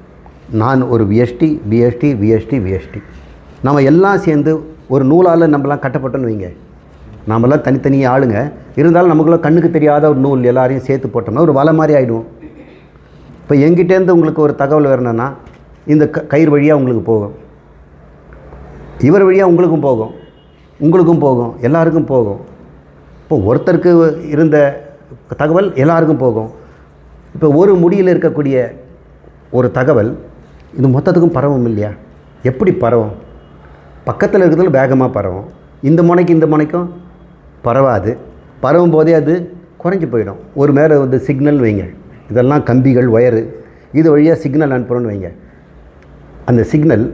நான் ஒரு விஎஸ்டி, பிஎஸ்டி, விஎஸ்டி, விஎஸ்டி. நம்ம எல்லாம் சேர்ந்து ஒரு நூலால் நம்மலாம் கட்டப்பட்டோன்னு வைங்க. நாமெல்லாம் தனித்தனியாக ஆளுங்க இருந்தாலும் நமக்குள்ள கண்ணுக்கு தெரியாத ஒரு நூல் எல்லாரையும் சேர்த்து போட்டோம்னா ஒரு வலை மாதிரி ஆகிடுவோம். இப்போ எங்கிட்டேருந்து உங்களுக்கு ஒரு தகவல் வரணுன்னா இந்த கயிறு வழியாக உங்களுக்கு போகும், இவர் வழியாக உங்களுக்கும் போகும், உங்களுக்கும் போகும், எல்லாருக்கும் போகும். இப்போ ஒருத்தருக்கு இருந்த தகவல் எல்லாருக்கும் போகும். இப்போ ஒரு முடியில் இருக்கக்கூடிய ஒரு தகவல் இது மொத்தத்துக்கும் பரவும் இல்லையா? எப்படி பரவும்? பக்கத்தில் இருக்கிறதுல வேகமாக பரவும். இந்த முனைக்கும் பரவாது. பரவும் போதே அது குறைஞ்சி போயிடும். ஒரு மேலே சிக்னல் வைங்க, இதெல்லாம் கம்பிகள், ஒயரு, இது வழியாக சிக்னல் அனுப்புகிறோன்னு வைங்க. அந்த சிக்னல்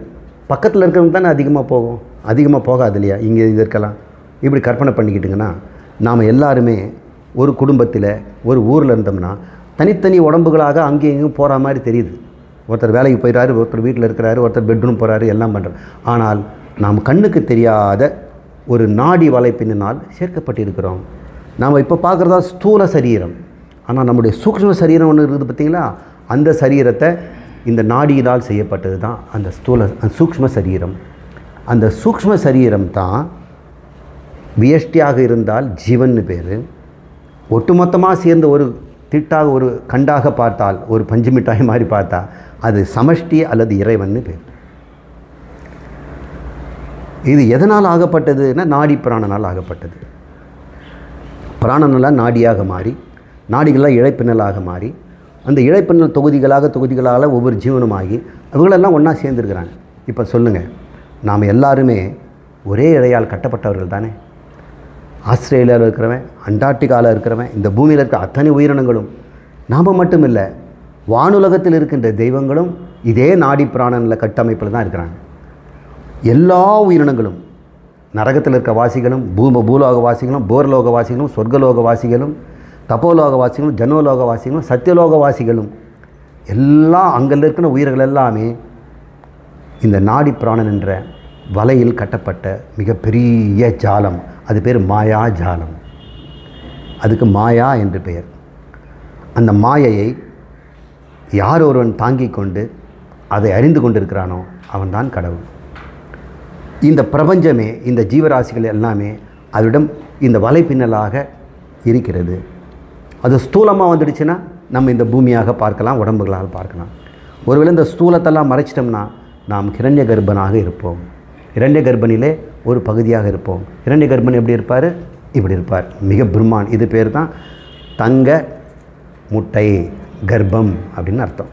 பக்கத்தில் இருக்கிறவங்க தானே அதிகமாக போகும், அதிகமாக போகாது இல்லையா? இங்கே இது இருக்கலாம். இப்படி கற்பனை பண்ணிக்கிட்டிங்கன்னா நாம் எல்லாருமே ஒரு குடும்பத்தில் ஒரு ஊரில் இருந்தோம்னா தனித்தனி உடம்புகளாக அங்கேயும் இங்கேயும் போகிற மாதிரி தெரியுது. ஒருத்தர் வேலைக்கு போயிடுறாரு, ஒருத்தர் வீட்டில் இருக்கிறாரு, ஒருத்தர் பெட்ரூம் போகிறாரு, எல்லாம் பண்ணுறாரு. ஆனால் நாம் கண்ணுக்கு தெரியாத ஒரு நாடி வலைப்பின்னால் சேர்க்கப்பட்டிருக்கிறோம். நாம் இப்போ பார்க்குறதா ஸ்தூல சரீரம். ஆனால் நம்முடைய சூக்ஷ்ம சரீரம் ஒன்று இருக்குது பார்த்தீங்களா? அந்த சரீரத்தை இந்த நாடியினால் செய்யப்பட்டது தான் அந்த சூக்ஷ்ம சரீரம். அந்த சூக்ஷ்ம சரீரம் தான் வியஷ்டியாக இருந்தால் ஜீவன்னு பேர். ஒட்டுமொத்தமாக சேர்ந்த ஒரு திட்டாக ஒரு கண்டாக பார்த்தால், ஒரு பஞ்சு மிட்டாய் மாதிரி பார்த்தா அது சமஷ்டி அல்லது இறைவன்னு பேர். இது எதனால் ஆகப்பட்டதுன்னா நாடி பிராணனால் ஆகப்பட்டது. பிராணனெல்லாம் நாடியாக மாறி, நாடிகளாக இழைப்பின்னலாக மாறி, அந்த இழைப்பின்னல் தொகுதிகளாக ஒவ்வொரு ஜீவனுமாகி அவங்களெல்லாம் ஒன்றா சேர்ந்துருக்கிறாங்க. இப்போ சொல்லுங்கள், நாம் எல்லாருமே ஒரே இழையால் கட்டப்பட்டவர்கள் தானே? ஆஸ்திரேலியாவில் இருக்கிறவன், அண்டார்டிகாவில் இருக்கிறவன், இந்த பூமியில் இருக்கிற அத்தனை உயிரினங்களும், நாம் மட்டும் இல்லை, வானுலகத்தில் இருக்கின்ற தெய்வங்களும் இதே நாடி பிராணனில் கட்டமைப்பில் தான் இருக்கிறாங்க. எல்லா உயிரினங்களும், நரகத்தில் இருக்க வாசிகளும், பூலோக வாசிகளும், போர்லோக வாசிகளும், சொர்க்கலோக வாசிகளும், தப்போலோக வாசிகளும், ஜனோலோக வாசிகளும், சத்தியலோக வாசிகளும், எல்லாம் அங்கே இருக்கிற உயிர்கள் எல்லாமே இந்த நாடி பிராணன் என்ற வலையில் கட்டப்பட்ட மிகப்பெரிய ஜாலம். அது பேர் மாயா ஜாலம். அதுக்கு மாயா என்று பெயர். அந்த மாயையை யார் ஒருவன் தாங்கிக் கொண்டு அதை அறிந்து கொண்டிருக்கிறானோ அவன்தான் கடவுள். இந்த பிரபஞ்சமே, இந்த ஜீவராசிகள் எல்லாமே அதனிடம் இந்த வலைப்பின்னலாக இருக்கிறது. அது ஸ்தூலமாக வந்துடுச்சுன்னா நம்ம இந்த பூமியாக பார்க்கலாம், உடம்புகளால் பார்க்கலாம். ஒருவேளை இந்த ஸ்தூலத்தெல்லாம் மறைச்சிட்டோம்னா நாம் ஹிரண்ய கர்ப்பனாக இருப்போம். ஹிரண்ய கர்ப்பனிலே ஒரு பகுதியாக இருப்போம். ஹிரண்ய கர்ப்பன் எப்படி இருப்பார்? இப்படி இருப்பார், மிக பிரம்மான். இது பேர் தான் தங்க முட்டை கர்ப்பம் அப்படின்னு அர்த்தம்.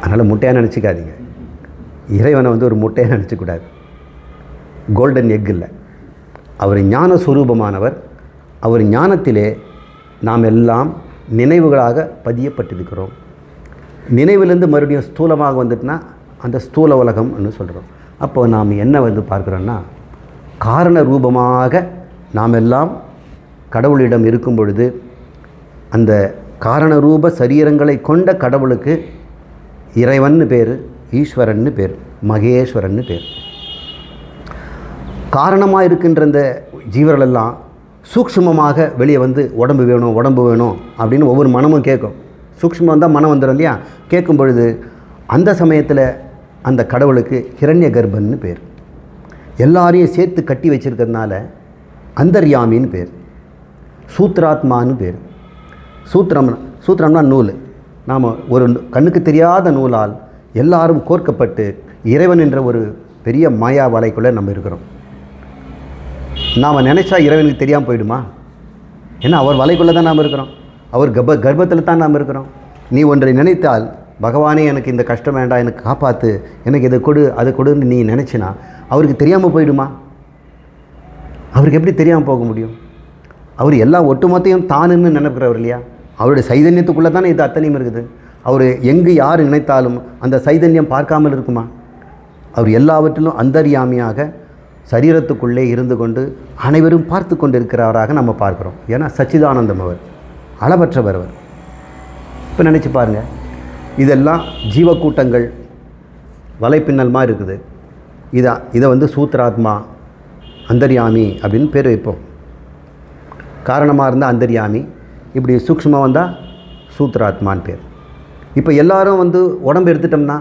அதனால் முட்டையாக நினச்சிக்காதீங்க. இறைவனை ஒரு முட்டையை நினச்சக்கூடாது. கோல்டன் எக் இல்லை. அவர் ஞான சுரூபமானவர். அவர் ஞானத்திலே நாம் எல்லாம் நினைவுகளாக பதியப்பட்டிருக்கிறோம். நினைவிலிருந்து மறுபடியும் ஸ்தூலமாக வந்துட்டுனா அந்த ஸ்தூல உலகம்னு சொல்கிறோம். அப்போ நாம் என்ன பார்க்குறோன்னா, காரண ரூபமாக நாம் எல்லாம் கடவுளிடம் இருக்கும் பொழுது அந்த காரண ரூப சரீரங்களை கொண்ட கடவுளுக்கு இறைவன்னு பேர், ஈஸ்வரன்னு பேர், மகேஸ்வரன்னு பேர். காரணமாக இருக்கின்ற இந்த ஜீவர்களெல்லாம் சூக்ஷ்மமாக வெளியே உடம்பு வேணும் உடம்பு வேணும் அப்படின்னு ஒவ்வொரு மனமும் கேட்கும். சூக்ஷ்மம் தான் மனம் வந்துடும் இல்லையா? கேட்கும் பொழுது அந்த சமயத்தில் அந்த கடவுளுக்கு ஹிரண்ய கர்ப்பன்னு பேர். எல்லாரையும் சேர்த்து கட்டி வச்சிருக்கிறதுனால அந்தர்யாமின்னு பேர், சூத்ராத்மான்னு பேர். சூத்திரம்னா நூல். நாம் ஒரு கண்ணுக்கு தெரியாத நூலால் எல்லாரும் கோர்க்கப்பட்டு இறைவன் என்ற ஒரு பெரிய மாயா வலைக்குள்ளே நம்ம இருக்கிறோம். நாம் நினச்சா இறைவனுக்கு தெரியாமல் போயிடுமா? ஏன்னா அவர் வலைக்குள்ளே தான் நாம் இருக்கிறோம். அவர் கர்ப்பத்தில் தான் நாம் இருக்கிறோம். நீ ஒன்றை நினைத்தால், பகவானே எனக்கு இந்த கஷ்டம் வேண்டாம், எனக்கு காப்பாற்று, எனக்கு இதை கொடு அதை கொடுன்னு நீ நினச்சினா அவருக்கு தெரியாமல் போயிடுமா? அவருக்கு எப்படி தெரியாமல் போக முடியும்? அவர் எல்லா ஒட்டுமொத்தையும் தானுன்னு நினைக்கிறவர் இல்லையா? அவருடைய சைதன்யத்துக்குள்ளே தானே இது அத்தனையும் இருக்குது. அவர் எங்கு யார் நினைத்தாலும் அந்த சைதன்யம் பார்க்காமல் இருக்குமா? அவர் எல்லாவற்றிலும் அந்தர்யாமியாக சரீரத்துக்குள்ளே இருந்து கொண்டு அனைவரும் பார்த்து கொண்டிருக்கிறவராக நம்ம பார்க்குறோம். ஏன்னா சச்சிதானந்தம் அவர், அளவற்றவர் அவர். இப்போ நினச்சி பாருங்கள், இதெல்லாம் ஜீவக்கூட்டங்கள் வலைப்பின்னல் மாதிரி இருக்குது. இதை வந்து சூத்ராத்மா, அந்தர்யாமி அப்படின்னு பேர் வைப்போம். காரணமாக இருந்தால் அந்தர்யாமி, இப்படி சூக்ஷ்மமாக வந்தால் சூத்ராத்மான்னு பேர். இப்போ எல்லாரும் வந்து உடம்பு எடுத்துட்டோம்னா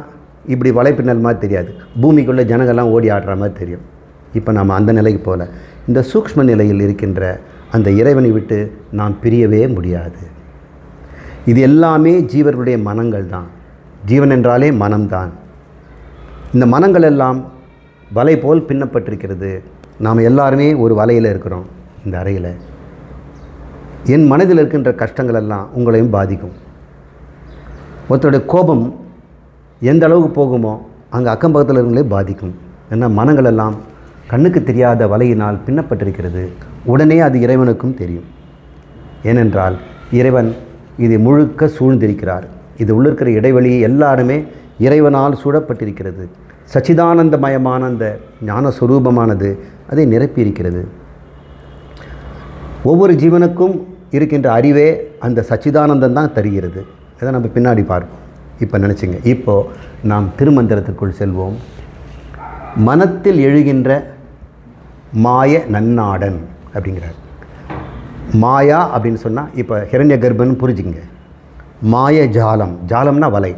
இப்படி வலைப்பின்னல் மாதிரி தெரியாது, பூமிக்குள்ளே ஜனங்கள்லாம் ஓடி ஆடுற மாதிரி தெரியும். இப்போ நாம் அந்த நிலைக்கு போகல. இந்த சூக்ஷ்ம நிலையில் இருக்கின்ற அந்த இறைவனை விட்டு நாம் பிரியவே முடியாது. இது எல்லாமே ஜீவர்களுடைய மனங்கள் தான். ஜீவன் என்றாலே மனம்தான். இந்த மனங்கள் எல்லாம் வலை போல் பின்னப்பட்டிருக்கிறது. நாம் எல்லாருமே ஒரு வலையில் இருக்கிறோம். இந்த அறையில் என் மனதில் இருக்கின்ற கஷ்டங்கள் எல்லாம் உங்களையும் பாதிக்கும். ஒருத்தருடைய கோபம் எந்த அளவுக்கு போகுமோ அங்கே அக்கம் பக்கத்தில் இருக்கிறவங்களே பாதிக்கும். ஏன்னா மனங்கள் எல்லாம் கண்ணுக்கு தெரியாத வலையினால் பின்னப்பட்டிருக்கிறது. உடனே அது இறைவனுக்கும் தெரியும். ஏனென்றால் இறைவன் இதை முழுக்க சூழ்ந்திருக்கிறார். இது உள்ளிருக்கிற இடைவெளி எல்லாருமே இறைவனால் சூழப்பட்டிருக்கிறது. சச்சிதானந்தமயமான அந்த ஞானஸ்வரூபமானது அதை நிரப்பியிருக்கிறது. ஒவ்வொரு ஜீவனுக்கும் இருக்கின்ற அறிவே அந்த சச்சிதானந்தம் தான் தருகிறது. அதை நம்ம பின்னாடி பார்ப்போம். இப்போ நினச்சிங்க, இப்போது நாம் திருமந்திரத்திற்குள் செல்வோம். மனத்தில் எழுகின்ற மாய நன்னாடன் அப்படிங்கிறார். மாயா அப்படின்னு சொன்னால் இப்போ ஹிரண்ய கர்ப்பன்னு புரிஞ்சுங்க. மாய ஜாலம், ஜாலம்னா வலை.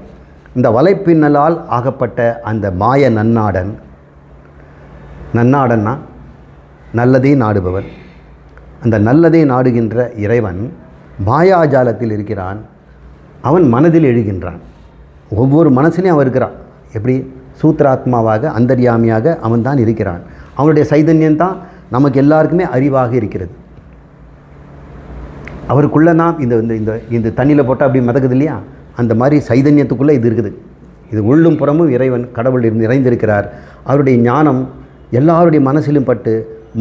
இந்த வலைப்பின்னலால் ஆகப்பட்ட அந்த மாய நன்னாடன், நன்னாடன்னா நல்லதே நாடுபவன். அந்த நல்லதே நாடுகின்ற இறைவன் மாயாஜாலத்தில் இருக்கிறான். அவன் மனதில் எழுகின்றான். ஒவ்வொரு மனசிலையும் அவன் இருக்கிறான். எப்படி? சூத்ராத்மாவாக அந்தர்யாமியாக அவன் தான் இருக்கிறான். அவனுடைய சைதன்யம்தான் நமக்கு எல்லாருக்குமே அறிவாக இருக்கிறது. அவருக்குள்ளே நாம் இந்த இந்த இந்த தண்ணியில் போட்டால் அப்படி மிதக்குது இல்லையா, அந்த மாதிரி சைதன்யத்துக்குள்ளே இது இருக்குது. இது உள்ளும் புறமும் இறைவன் கடவுள் நிறைந்திருக்கிறார். அவருடைய ஞானம் எல்லாருடைய மனசிலும் பட்டு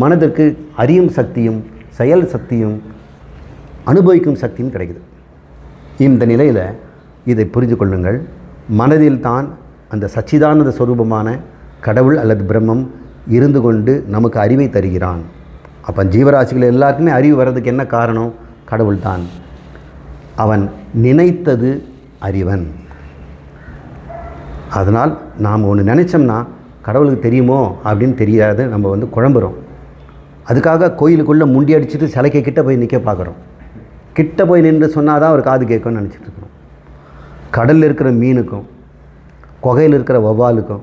மனதிற்கு அறியும் சக்தியும் செயல் சக்தியும் அனுபவிக்கும் சக்தியும் கிடைக்குது. இந்த நிலையில் இதை புரிந்து கொள்ளுங்கள். மனதில் தான் அந்த சச்சிதானந்த ஸ்வரூபமான கடவுள் அல்லது பிரம்மம் இருந்து கொண்டு நமக்கு அறிவை தருகிறான். அப்போ ஜீவராசிகள் எல்லாருக்குமே அறிவு வர்றதுக்கு என்ன காரணம்? கடவுள் தான். அவன் நினைத்தது அறிவன். அதனால் நாம் ஒன்று நினச்சோம்னா கடவுளுக்கு தெரியுமோ அப்படின்னு தெரியாது, நம்ம வந்து குழம்புறோம். அதுக்காக கோயிலுக்குள்ளே முண்டி அடிச்சுட்டு சிலைக்கு கிட்ட போய் நிற்க பார்க்குறோம். கிட்ட போய் நின்று சொன்னால் தான் ஒரு காது கேட்கும்னு நினச்சிட்டு இருக்கிறோம். கடலில் இருக்கிற மீனுக்கும் குகையில் இருக்கிற வௌவாலுக்கும்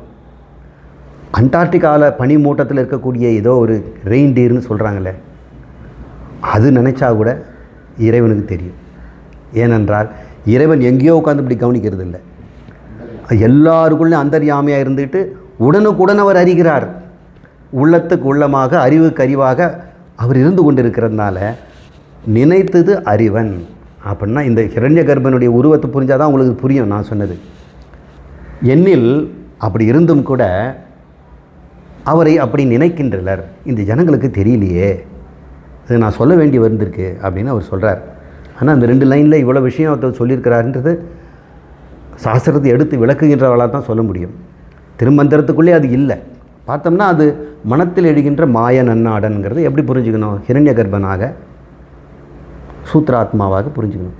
அண்டார்டிகாவில் பனி மூட்டத்தில் இருக்கக்கூடிய ஏதோ ஒரு ரெயின்டீர்னு சொல்கிறாங்களே, அது நினச்சா கூட இறைவனுக்கு தெரியும். ஏனென்றால் இறைவன் எங்கேயோ உட்காந்து இப்படி கவனிக்கிறது இல்லை. எல்லாருக்குள்ளேயும் அந்தர்யாமியாக இருந்துட்டு உடனுக்குடன் அவர் அறிகிறார். உள்ளத்துக்கு உள்ளமாக அறிவுக்கு அறிவாக அவர் இருந்து கொண்டிருக்கிறதுனால நினைத்தது அறிவன். அப்படின்னா இந்த ஹிரண்ய கர்ப்பனுடைய உருவத்தை புரிஞ்சால் தான் உங்களுக்கு புரியும் நான் சொன்னது. எண்ணில் அப்படி இருந்தும் கூட அவரை அப்படி நினைக்கின்றனர். இந்த ஜனங்களுக்கு தெரியலையே, இது நான் சொல்ல வேண்டி வந்திருக்கு அப்படின்னு அவர் சொல்கிறார். ஆனால் அந்த 2 லைனில் இவ்வளோ விஷயம் அவர் சொல்லியிருக்கிறாருன்றது சாஸ்திரத்தை எடுத்து விளக்குகின்றவர்களாக தான் சொல்ல முடியும். திருமந்திரத்துக்குள்ளே அது இல்லை. பார்த்தோம்னா அது மனத்தில் எழுகின்ற மாய நன்னாடன்கிறது எப்படி புரிஞ்சுக்கணும்? ஹிரண்ய கர்ப்பனாக சூத்ராத்மாவாக புரிஞ்சுக்கணும்.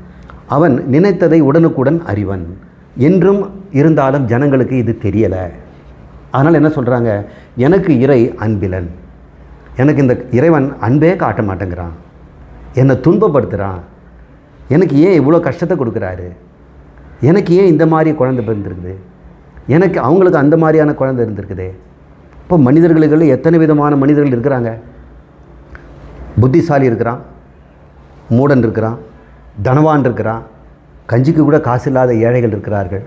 அவன் நினைத்ததை உடனுக்குடன் அறிவன் என்றும் இருந்தாலும் ஜனங்களுக்கு இது தெரியலை. அதனால் என்ன சொல்கிறாங்க? எனக்கு இறை அன்பிலன். எனக்கு இந்த இறைவன் அன்பே காட்ட மாட்டேங்கிறான், என்னை துன்பப்படுத்துகிறான், எனக்கு ஏன் இவ்வளோ கஷ்டத்தை கொடுக்குறாரு, எனக்கு ஏன் இந்த மாதிரி குழந்தை பிறந்திருக்குது, எனக்கு அவங்களுக்கு அந்த மாதிரியான குழந்தை இருந்திருக்குது. இப்போ மனிதர்களுக்குள்ள எத்தனை விதமான மனிதர்கள் இருக்கிறாங்க. புத்திசாலி இருக்கிறான், மூடன் இருக்கிறான், தனவான் இருக்கிறான், கஞ்சிக்கு கூட காசு இல்லாத ஏழைகள் இருக்கிறார்கள்,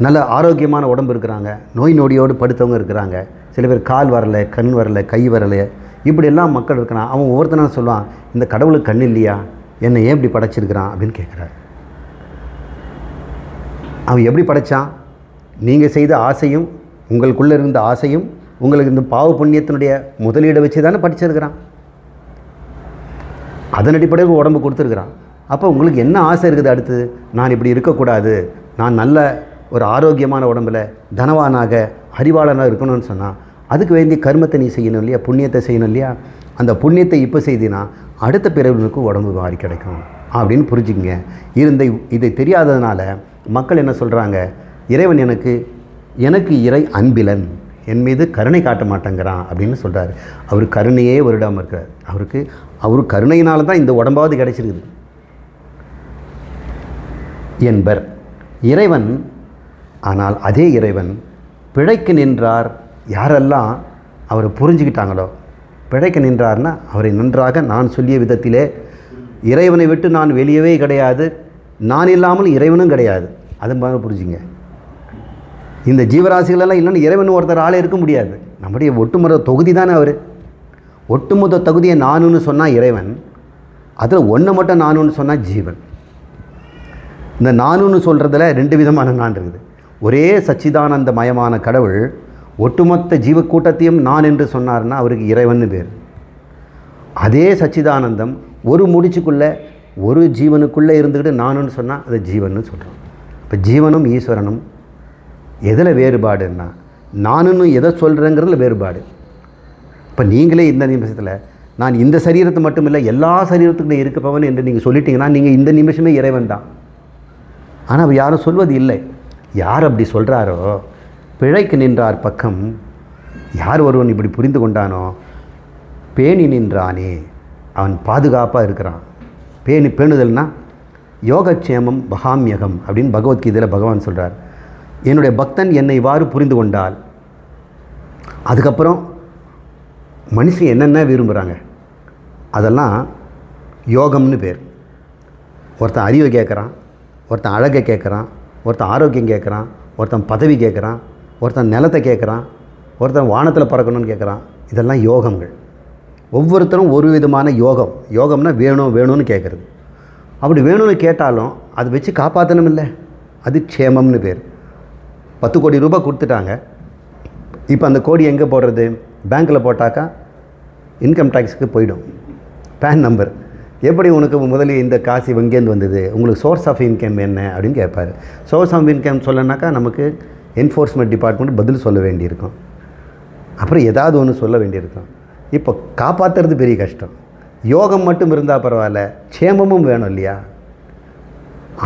நல்ல ஆரோக்கியமான உடம்பு இருக்கிறாங்க, நோய் நொடியோடு படுத்தவங்க இருக்கிறாங்க, சில பேர் கால் வரலை, கண் வரலை, கை வரலை, இப்படியெல்லாம் மக்கள் இருக்கிறான். அவன் ஒவ்வொருத்தனாக சொல்லுவான், இந்த கடவுளுக்கு கண் இல்லையா, என்னை ஏன் இப்படி படைச்சிருக்கிறான் அப்படின்னு கேட்குறார். அவன் எப்படி படைத்தான்? நீங்கள் செய்த ஆசையும் உங்களுக்குள்ளே இருந்த ஆசையும் உங்களுக்கு இந்த பாவ புண்ணியத்தினுடைய முதலீடை வச்சு தானே படிச்சிருக்கிறான். அதன் அடிப்படையில் உடம்பு கொடுத்துருக்குறான். அப்போ உங்களுக்கு என்ன ஆசை இருக்குது? அடுத்து நான் இப்படி இருக்கக்கூடாது, நான் நல்ல ஒரு ஆரோக்கியமான உடம்பில் தனவானாக அறிவாளனாக இருக்கணும்னு சொன்னால் அதுக்கு வேண்டிய கர்மத்தை நீ செய்யணும் இல்லையா, புண்ணியத்தை செய்யணும் இல்லையா. அந்த புண்ணியத்தை இப்போ செய்தினா அடுத்த பிறவினுக்கு உடம்பு மாறி கிடைக்கும் அப்படின்னு புரிஞ்சுக்கங்க. இதை தெரியாததுனால மக்கள் என்ன சொல்கிறாங்க, இறைவன் எனக்கு இறை அன்பிலன், என் மீது கருணை காட்ட மாட்டேங்கிறான் அப்படின்னு சொல்கிறார். அவர் கருணையே வருடாமல் இருக்கிறார். அவர் கருணையினால தான் இந்த உடம்பாவது கிடைச்சிருக்குது என்பர் இறைவன். ஆனால் அதே இறைவன் பிழைக்கு நின்றார். யாரெல்லாம் அவரை புரிஞ்சுக்கிட்டாங்களோ, பிழைக்க நின்றார்னா அவரை நன்றாக நான் சொல்லிய விதத்திலே இறைவனை விட்டு நான் வெளியவே கிடையாது, நான் இல்லாமல் இறைவனும் கிடையாது, அது மாதிரி புரிஞ்சுங்க. இந்த ஜீவராசிகளெல்லாம் இல்லைன்னு இறைவன் ஒருத்தர் ஆளே இருக்க முடியாது. நம்முடைய ஒட்டுமொத்த தொகுதி தானே அவர். ஒட்டுமொத்த தொகுதியை நானுன்னு சொன்னால் இறைவன், அதில் ஒன்று மட்டும் நானுன்னு சொன்னால் ஜீவன். இந்த நானுன்னு சொல்கிறதுல ரெண்டு விதமான நான் இருக்குது. ஒரே சச்சிதானந்த மயமான கடவுள் ஒட்டுமொத்த ஜீவக்கூட்டத்தையும் நான் என்று சொன்னார்னா அவருக்கு இறைவன் பேர். அதே சச்சிதானந்தம் ஒரு முடிச்சுக்குள்ளே ஒரு ஜீவனுக்குள்ளே இருந்துக்கிட்டு நானுன்னு சொன்னால் அது ஜீவன்னு சொல்கிறோம். இப்போ ஜீவனும் ஈஸ்வரனும் எதில் வேறுபாடுன்னா நானுன்னு எதை சொல்கிறேங்கிறதுல வேறுபாடு. இப்போ நீங்களே இந்த நிமிஷத்தில் நான் இந்த சரீரத்தை மட்டும் இல்லை எல்லா சரீரத்துக்குள்ளே இருக்கப்பவன் என்று நீங்கள் சொல்லிட்டீங்கன்னா நீங்கள் இந்த நிமிஷமே இறைவன் தான். ஆனால் அவர் யாரும் சொல்வது இல்லை. யார் அப்படி சொல்கிறாரோ, பிழைக்கு நின்றார் பக்கம் யார் ஒருவன் இப்படி புரிந்து கொண்டானோ பேணி நின்றானே, அவன் பாதுகாப்பாக இருக்கிறான். பேணுதல்னா யோகக்ஷேமம் பகாமியகம் அப்படின்னு பகவத்கீதையில் பகவான் சொல்கிறார். என்னுடைய பக்தன் என்னை இவ்வாறு புரிந்து கொண்டால் அதுக்கப்புறம் மனுஷன் என்னென்ன விரும்புகிறாங்க அதெல்லாம் யோகம்னு பேர். ஒருத்தன் அறிவை கேட்குறான், ஒருத்தன் அழகை கேட்குறான், ஒருத்தன் ஆரோக்கியம் கேட்குறான், ஒருத்தன் பதவி கேட்குறான், ஒருத்தன் நிலத்தை கேட்குறான், ஒருத்தன் வானத்தில் பறக்கணும்னு கேட்குறான். இதெல்லாம் யோகங்கள். ஒவ்வொருத்தரும் ஒரு விதமான யோகம்னா வேணும்னு கேட்குறது. அப்படி வேணும்னு கேட்டாலும் அதை வச்சு காப்பாற்றணும் இல்லை, அது க்ஷேமம்னு பேர். 10 கோடி ரூபாய் கொடுத்துட்டாங்க. இப்போ அந்த கோடி எங்கே போடுறது? பேங்க்கில் போட்டாக்கா இன்கம் டேக்ஸுக்கு போயிடும். பேன் நம்பர் எப்படி உனக்கு முதலில் இந்த காசு எங்கேருந்து வந்தது, உங்களுக்கு சோர்ஸ் ஆஃப் இன்கம் என்ன அப்படின்னு கேட்பார். சோர்ஸ் ஆஃப் இன்கம் சொல்லனாக்கா நமக்கு என்ஃபோர்ஸ்மெண்ட் டிபார்ட்மெண்ட் பதில் சொல்ல வேண்டியிருக்கும். அப்புறம் ஏதாவது ஒன்று சொல்ல வேண்டியிருக்கும். இப்போ காப்பாற்றுறது பெரிய கஷ்டம். யோகம் மட்டும் இருந்தால் பரவாயில்ல, க்ஷேமமும் வேணும் இல்லையா.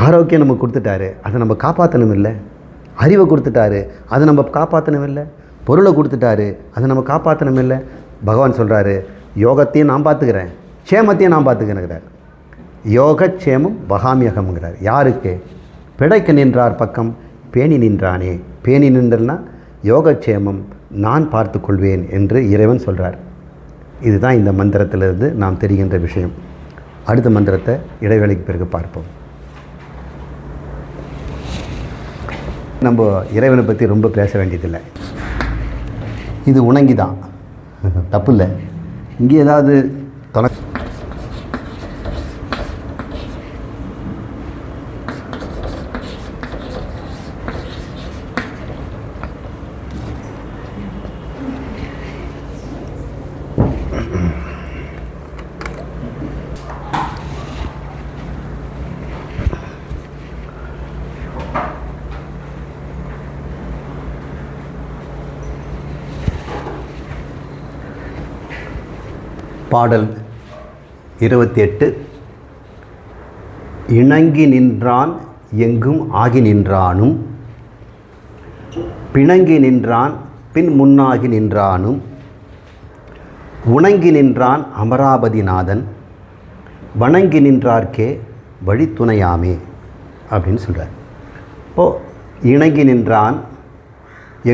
ஆரோக்கியம் நமக்கு கொடுத்துட்டாரு, அதை நம்ம காப்பாற்றணும் இல்லை. அறிவை கொடுத்துட்டாரு, அதை நம்ம காப்பாற்றணும் இல்லை. பொருளை கொடுத்துட்டாரு, அதை நம்ம காப்பாற்றணும் இல்லை. பகவான் சொல்கிறாரு, யோகத்தையும் நான் பார்த்துக்கிறேன், க்ஷேமத்தையும் நான் பார்த்துக்கிறேங்கிறார். யோகக்ஷேமம் பகாமியகம்ங்கிறார். யாருக்கு? பிழைக்க நின்றார் பக்கம் பேணி நின்றானே. பேணி நின்றல்னா யோகக்ஷேமம் நான் பார்த்து கொள்வேன் என்று இறைவன் சொல்கிறார். இதுதான் இந்த மந்திரத்திலிருந்து நாம் தெரிகின்ற விஷயம். அடுத்த மந்திரத்தை இடைவேளைக்கு பிறகு பார்ப்போம். நம்ம இறைவனை பற்றி ரொம்ப பேச வேண்டியதில்லை. இது உணங்கி தான், தப்பு இல்லை. இங்கே ஏதாவது பாடல் 28. இணங்கி நின்றான் எங்கும் ஆகி நின்றானும், பிணங்கி நின்றான் பின் முன்னாகி நின்றானும், உணங்கி நின்றான் அமராபதிநாதன், வணங்கி நின்றார்க்கே வழித்துணையாமே அப்படின்னு சொல்கிறார். இப்போது இணங்கி நின்றான்,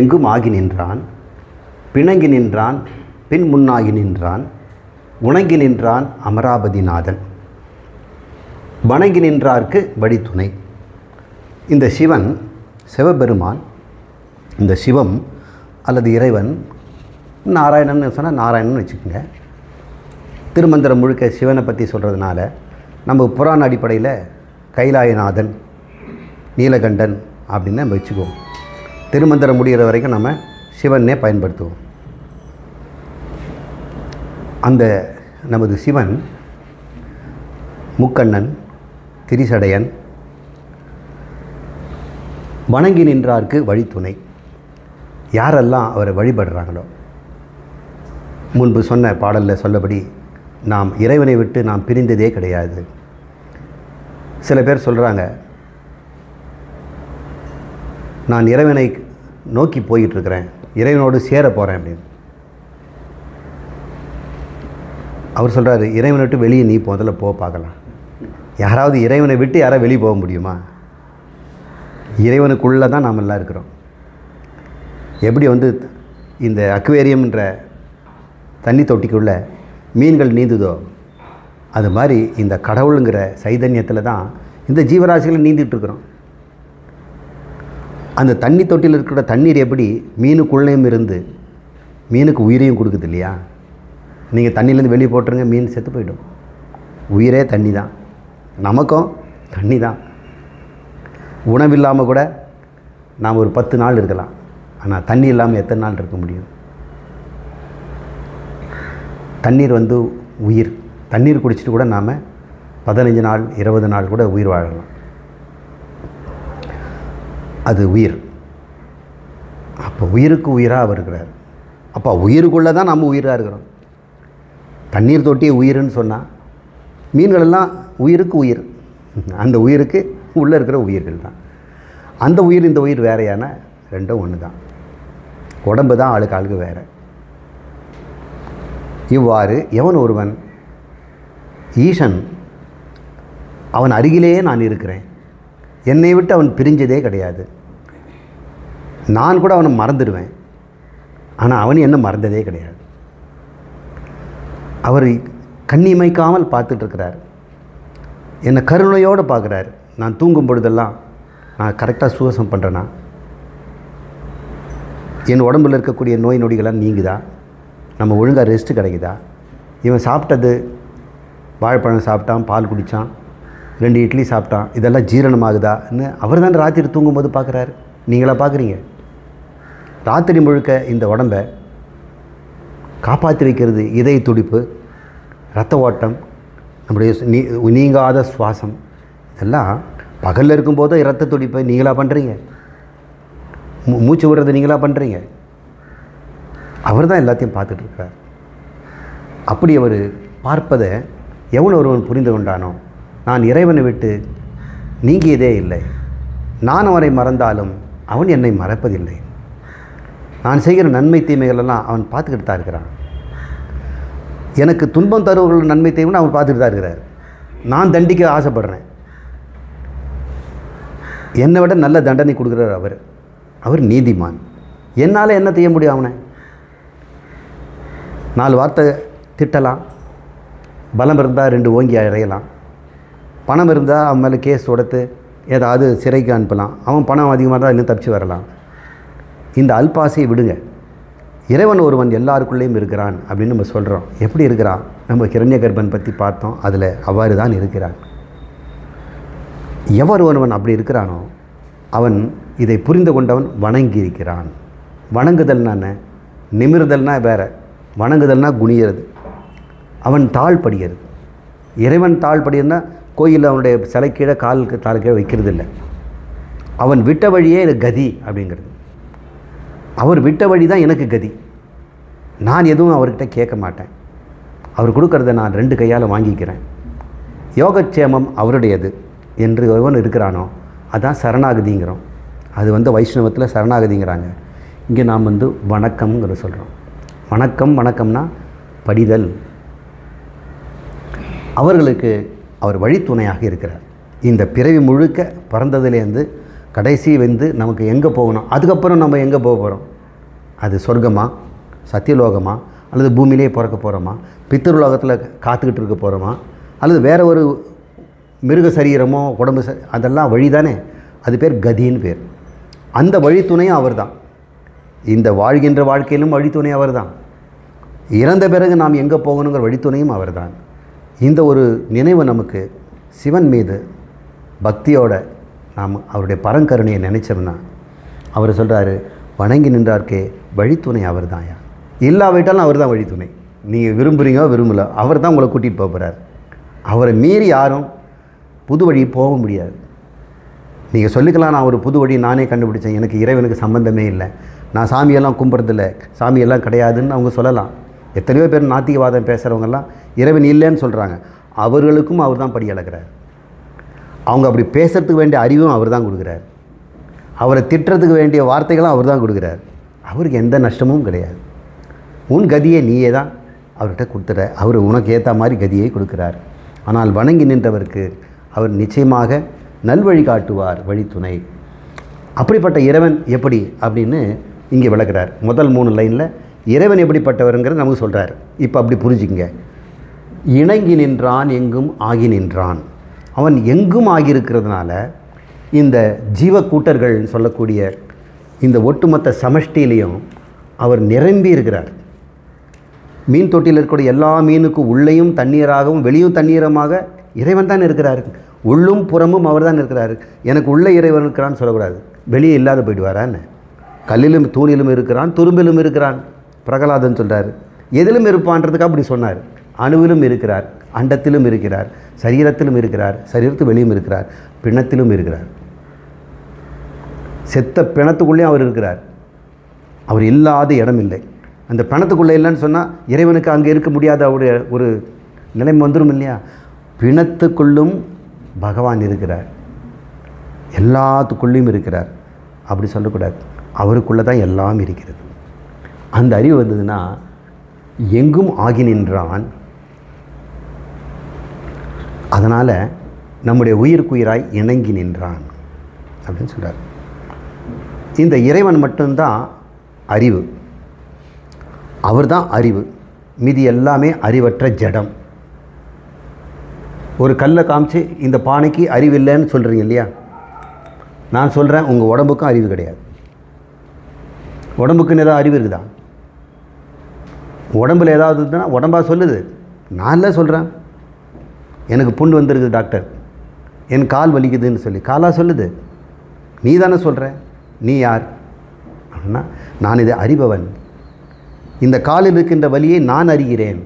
எங்கும் ஆகி நின்றான், பிணங்கி நின்றான் பின் முன்னாகி நின்றான், உணங்கி நின்றான் அமராபதிநாதன், வணங்கி நின்றார்க்கு வழித்துணை. இந்த சிவன், சிவபெருமான், இந்த சிவம் அல்லது இறைவன், நாராயணன் சொன்னால் நாராயணன் வச்சுக்கோங்க. திருமந்திரம் முழுக்க சிவனை பற்றி சொல்கிறதுனால நம்ம புராண அடிப்படையில் கைலாயநாதன், நீலகண்டன் அப்படின்னு நம்ம வச்சுக்குவோம். திருமந்திரம் முடிகிற வரைக்கும் நம்ம சிவனே பயன்படுத்துவோம். அந்த நமது சிவன் முக்கண்ணன், திரிசடையன், வணங்கி நின்றார்க்கு வழித்துணை. யாரெல்லாம் அவரை வழிபடுறாங்களோ, முன்பு சொன்ன பாடலில் சொல்லபடி நாம் இறைவனை விட்டு நாம் பிரிந்ததே கிடையாது. சில பேர் சொல்கிறாங்க, நான் இறைவனை நோக்கி போயிட்டுருக்கிறேன், இறைவனோடு சேர போகிறேன் அப்படின்னு. அவர் சொல்கிறாரு, இறைவனை விட்டு வெளியே நீ முதல்ல போக பார்க்கலாம். யாராவது இறைவனை விட்டு யாராவது வெளியே போக முடியுமா? இறைவனுக்குள்ளே தான் நாம் எல்லாம் இருக்கிறோம். எப்படி இந்த அக்வேரியம்ன்ற தண்ணி தொட்டிக்குள்ளே மீன்கள் நீந்துதோ, அது மாதிரி இந்த கடவுளுங்கிற சைதன்யத்தில் தான் இந்த ஜீவராசிகளை நீந்திட்டுருக்குறோம். அந்த தண்ணி தொட்டியில் இருக்கிற தண்ணீர் எப்படி மீனுக்குள்ளேயும் இருந்து மீனுக்கு உயிரையும் கொடுக்குது இல்லையா? நீங்கள் தண்ணியிலேருந்து வெளியே போட்டுருங்க, மீன் செத்து போய்டும். உயிரே தண்ணி தான், நமக்கும் தண்ணி தான். உணவில்லாமல் கூட நாம் ஒரு 10 நாள் இருக்கலாம். ஆனால் தண்ணி இல்லாமல் எத்தனை நாள் இருக்க முடியும்? தண்ணீர் உயிர். தண்ணீர் குடிச்சிட்டு கூட நாம் 15 நாள் 20 நாள் கூட உயிர் வாழலாம். அது உயிர். அப்போ உயிருக்கு உயிராக அவர் இருக்கிறார். அப்போ உயிருக்குள்ளே தான் நம்ம உயிராக இருக்கிறோம். தண்ணீர் தொட்டியே உயிர்னு சொன்னால் மீன்களெல்லாம் உயிருக்கு உயிர். அந்த உயிருக்கு உள்ளே இருக்கிற உயிர்கள் தான். அந்த உயிர் இந்த உயிர் வேறையான ரெண்டும் ஒன்று தான். உடம்பு தான் ஆளுக்கு ஆளுக்கு வேறு. இவ்வாறு எவன் ஒருவன் ஈசன் அவன் அருகிலேயே நான் இருக்கிறேன், என்னை விட்டு அவன் பிரிஞ்சதே கிடையாது, நான் கூட அவனை மறந்துடுவேன், ஆனால் அவன் என்ன மறந்ததே கிடையாது. அவர் கண்ணிமைக்காமல் பார்த்துட்ருக்கிறார், என்னை கருணையோடு பார்க்குறார். நான் தூங்கும் பொழுதெல்லாம் நான் கரெக்டாக சுவாசம் பண்ணுறேன்னா, என் உடம்பில் இருக்கக்கூடிய நோய் நொடிகள்லாம் நீங்குதா, நம்ம ஒழுங்காக ரெஸ்ட்டு கிடைக்குதா, இவன் சாப்பிட்டது வாழைப்பழம் சாப்பிட்டான், பால் குடித்தான், 2 இட்லி சாப்பிட்டான், இதெல்லாம் ஜீரணமாகுதான்னு அவர் தான் ராத்திரி தூங்கும்போது பார்க்குறாரு. நீங்களாக பார்க்குறீங்க? ராத்திரி முழுக்க இந்த உடம்பை காப்பாற்றி வைக்கிறது இதய துடிப்பு, இரத்த ஓட்டம், நம்முடைய நீங்காத சுவாசம், இதெல்லாம் பகலில் இருக்கும்போது இரத்த துடிப்பை நீங்களாக பண்ணுறீங்க, மூச்சு விடுறதை நீங்களாக பண்ணுறீங்க. அவர் தான் எல்லாத்தையும் பார்த்துட்ருக்கார். அப்படி அவர் பார்ப்பதை எவன் ஒருவன் புரிந்து கொண்டானோ, நான் இறைவனை விட்டு நீங்கியதே இல்லை, நான் அவனை மறந்தாலும் அவன் என்னை மறப்பதில்லை, நான் செய்கிற நன்மை தீமைகளெல்லாம் அவன் பார்த்துக்கிட்டு தான் இருக்கிறான், எனக்கு துன்பம் தருவர்கள் நன்மை தீமைன்னு அவன் பார்த்துட்டு தான் இருக்கிறார். நான் தண்டிக்க ஆசைப்படுறேன், என்னை விட நல்ல தண்டனை கொடுக்குறார் அவர். அவர் நீதிமான். என்னால் என்ன செய்ய முடியும்? அவனை 4 வார்த்தை திட்டலாம், பலம் இருந்தால் 2 ஓங்கி அறையலாம், பணம் இருந்தால் அவன் மேலே கேஸ் கொடுத்து ஏதாவது சிறைக்கு அனுப்பலாம், அவன் பணம் அதிகமாக இருந்தால் இன்னும் தப்பிச்சு வரலாம். இந்த அல்பாசையை விடுங்க. இறைவன் ஒருவன் எல்லாருக்குள்ளேயும் இருக்கிறான் அப்படின்னு நம்ம சொல்கிறோம். எப்படி இருக்கிறான்? நம்ம கிரண்ய கர்ப்பன் பற்றி பார்த்தோம், அதில் அவ்வாறு தான் இருக்கிறான். எவர் ஒருவன் அப்படி இருக்கிறானோ அவன் இதை புரிந்து கொண்டவன் வணங்கி இருக்கிறான். வணங்குதல்னா என்ன? நிமிர்தல்னா வேறு, வணங்குதல்னா குனிகிறது. அவன் தாழ்படுகிறது. இறைவன் தாழ்படுகிறதுனா கோயிலில் அவனுடைய சிலை கீழே காலுக்கு தாள் கீழே வைக்கிறது இல்லை. அவன் விட்ட வழியே எனக்கு கதி அப்படிங்கிறது. அவர் விட்ட வழி தான் எனக்கு கதி. நான் எதுவும் அவர்கிட்ட கேட்க மாட்டேன், அவர் கொடுக்கறத நான் 2 கையால் வாங்கிக்கிறேன். யோகக்ஷேமம் அவருடையது என்று எவன் இருக்கிறானோ அதான் சரணாகதிங்கிறோம். அது வைஷ்ணவத்தில் சரணாகதிங்கிறாங்க. இங்கே நாம் வணக்கம்ங்கிற சொல்கிறோம். வணக்கம் வணக்கம்னா படிதல். அவர்களுக்கு அவர் வழித்துணையாக இருக்கிறார். இந்த பிறவி முழுக்க பிறந்ததுலேருந்து கடைசி நமக்கு எங்கே போகணும், அதுக்கப்புறம் நம்ம எங்கே போக போகிறோம்? அது சொர்க்கமா, சத்தியலோகமா, அல்லது பூமியிலே பிறக்க போகிறோமா, பித்திருலோகத்தில் காத்துக்கிட்டு இருக்க போகிறோமா, அல்லது வேறு ஒரு மிருக சரீரமோ உடம்பு அதெல்லாம் வழி தானே. அது பேர் கதின்னு பேர். அந்த வழித்துணையும் அவர் தான். இந்த வாழ்கின்ற வாழ்க்கையிலும் வழித்துணை அவர் தான். இறந்த பிறகு நாம் எங்கே போகணுங்கிற வழித்துணையும் அவர் தான். இந்த ஒரு நினைவு நமக்கு சிவன் மீது பக்தியோட நாம் அவருடைய பரங்கருணையை நினைச்சோம்னா அவர் சொல்கிறாரு, வணங்கி நின்றார்க்கே வழித்துணை அவர் தான்யா. இல்லாவிட்டாலும் அவர் தான் வழித்துணை. நீங்கள் விரும்புகிறீங்க விரும்பல, அவர் தான் உங்களை கூட்டிகிட்டு போகிறார். அவரை மீறி யாரும் புது வழி போக முடியாது. நீங்கள் சொல்லிக்கலாம், நான் ஒரு புது வழி நானே கண்டுபிடிச்சேன், எனக்கு இறைவனுக்கு சம்பந்தமே இல்லை, நான் சாமியெல்லாம் கும்பிட்றதில்ல, சாமியெல்லாம் கிடையாதுன்னு அவங்க சொல்லலாம். எத்தனையோ பேர் நாத்திகவாதம் பேசுகிறவங்கெல்லாம் இறைவன் இல்லைன்னு சொல்கிறாங்க. அவர்களுக்கும் அவர் தான் படி அளக்கிறார். அவங்க அப்படி பேசுறதுக்கு வேண்டிய அறிவும் அவர் தான் கொடுக்குறார். அவரை திட்டுறதுக்கு வேண்டிய வார்த்தைகளும் அவர் தான் கொடுக்குறார். அவருக்கு எந்த நஷ்டமும் கிடையாது. உன் கதியை நீயே தான் அவர்கிட்ட கொடுத்துற. அவர் உனக்கு ஏற்ற மாதிரி கதியை கொடுக்குறார். ஆனால் வணங்கி நின்றவருக்கு அவர் நிச்சயமாக நல்வழி காட்டுவார், வழித்துணை. அப்படிப்பட்ட இறைவன் எப்படி அப்படின்னு இங்கே விளக்குறார். முதல் 3 லைனில் இறைவன் எப்படிப்பட்டவருங்கிறது நமக்கு சொல்கிறார். இப்போ அப்படி புரிஞ்சுக்கங்க. இணங்கி நின்றான், எங்கும் ஆகி நின்றான். அவன் எங்கும் ஆகியிருக்கிறதுனால இந்த ஜீவக்கூட்டர்கள் சொல்லக்கூடிய இந்த ஒட்டுமொத்த சமஷ்டியிலையும் அவர் நிரம்பி இருக்கிறார். மீன் தொட்டியில் இருக்கக்கூடிய எல்லா மீனுக்கும் உள்ளேயும் தண்ணீராகவும் வெளியும் தண்ணீரமாக இறைவன் தான் இருக்கிறார். உள்ளும் புறமும் அவர் தான் இருக்கிறார். எனக்கு உள்ளே இறைவன் இருக்கிறான்னு சொல்லக்கூடாது. வெளியே இல்லாத போயிடுவாரான்னு. கல்லிலும் தூணிலும் இருக்கிறான், துரும்பிலும் இருக்கிறான். பிரகலாதன் சொல்கிறார், எதிலும் இருப்பான்றதுக்கு அப்படி சொன்னார். அணுவிலும் இருக்கிறார், அண்டத்திலும் இருக்கிறார், சரீரத்திலும் இருக்கிறார், சரீரத்து வெளியும் இருக்கிறார், பிணத்திலும் இருக்கிறார். செத்த பிணத்துக்குள்ளேயும் அவர் இருக்கிறார். அவர் இல்லாத இடம் இல்லை. அந்த பிணத்துக்குள்ளே இல்லைன்னு சொன்னால் இறைவனுக்கு அங்கே இருக்க முடியாத அவருடைய ஒரு நிலைமை வந்துடும் இல்லையா? பிணத்துக்குள்ளும் பகவான் இருக்கிறார், எல்லாத்துக்குள்ளேயும் இருக்கிறார். அப்படி சொல்லக்கூடாது. அவருக்குள்ளே தான் எல்லாம் இருக்கிறது. அந்த அறிவு வந்ததுன்னா எங்கும் ஆகி நின்றான். அதனால் நம்முடைய உயிருக்குயிராய் இணங்கி நின்றான் அப்படின்னு சொல்கிறார். இந்த இறைவன் மட்டும்தான் அறிவு. அவர் தான் அறிவு. மீதி எல்லாமே அறிவற்ற ஜடம். ஒரு கல்லை காமிச்சு இந்த பானைக்கு அறிவு இல்லைன்னு சொல்கிறீங்க இல்லையா? நான் சொல்கிறேன், உங்கள் உடம்புக்கும் அறிவு கிடையாது. உடம்புக்குன்னு ஏதாவது அறிவு இருக்குதா? உடம்பில் ஏதாவது இருக்குதுன்னா உடம்பாக சொல்லுது. நான் இல்லை சொல்கிறேன், எனக்கு புண் வந்திருக்குது டாக்டர், என் கால் வலிக்குதுன்னு சொல்லி காலாக சொல்லுது. நீ தானே சொல்கிற, நீ யார் அப்படின்னா, நான் இதை அறிபவன். இந்த காலில் இருக்கின்ற வலியை நான் அறிகிறேன்.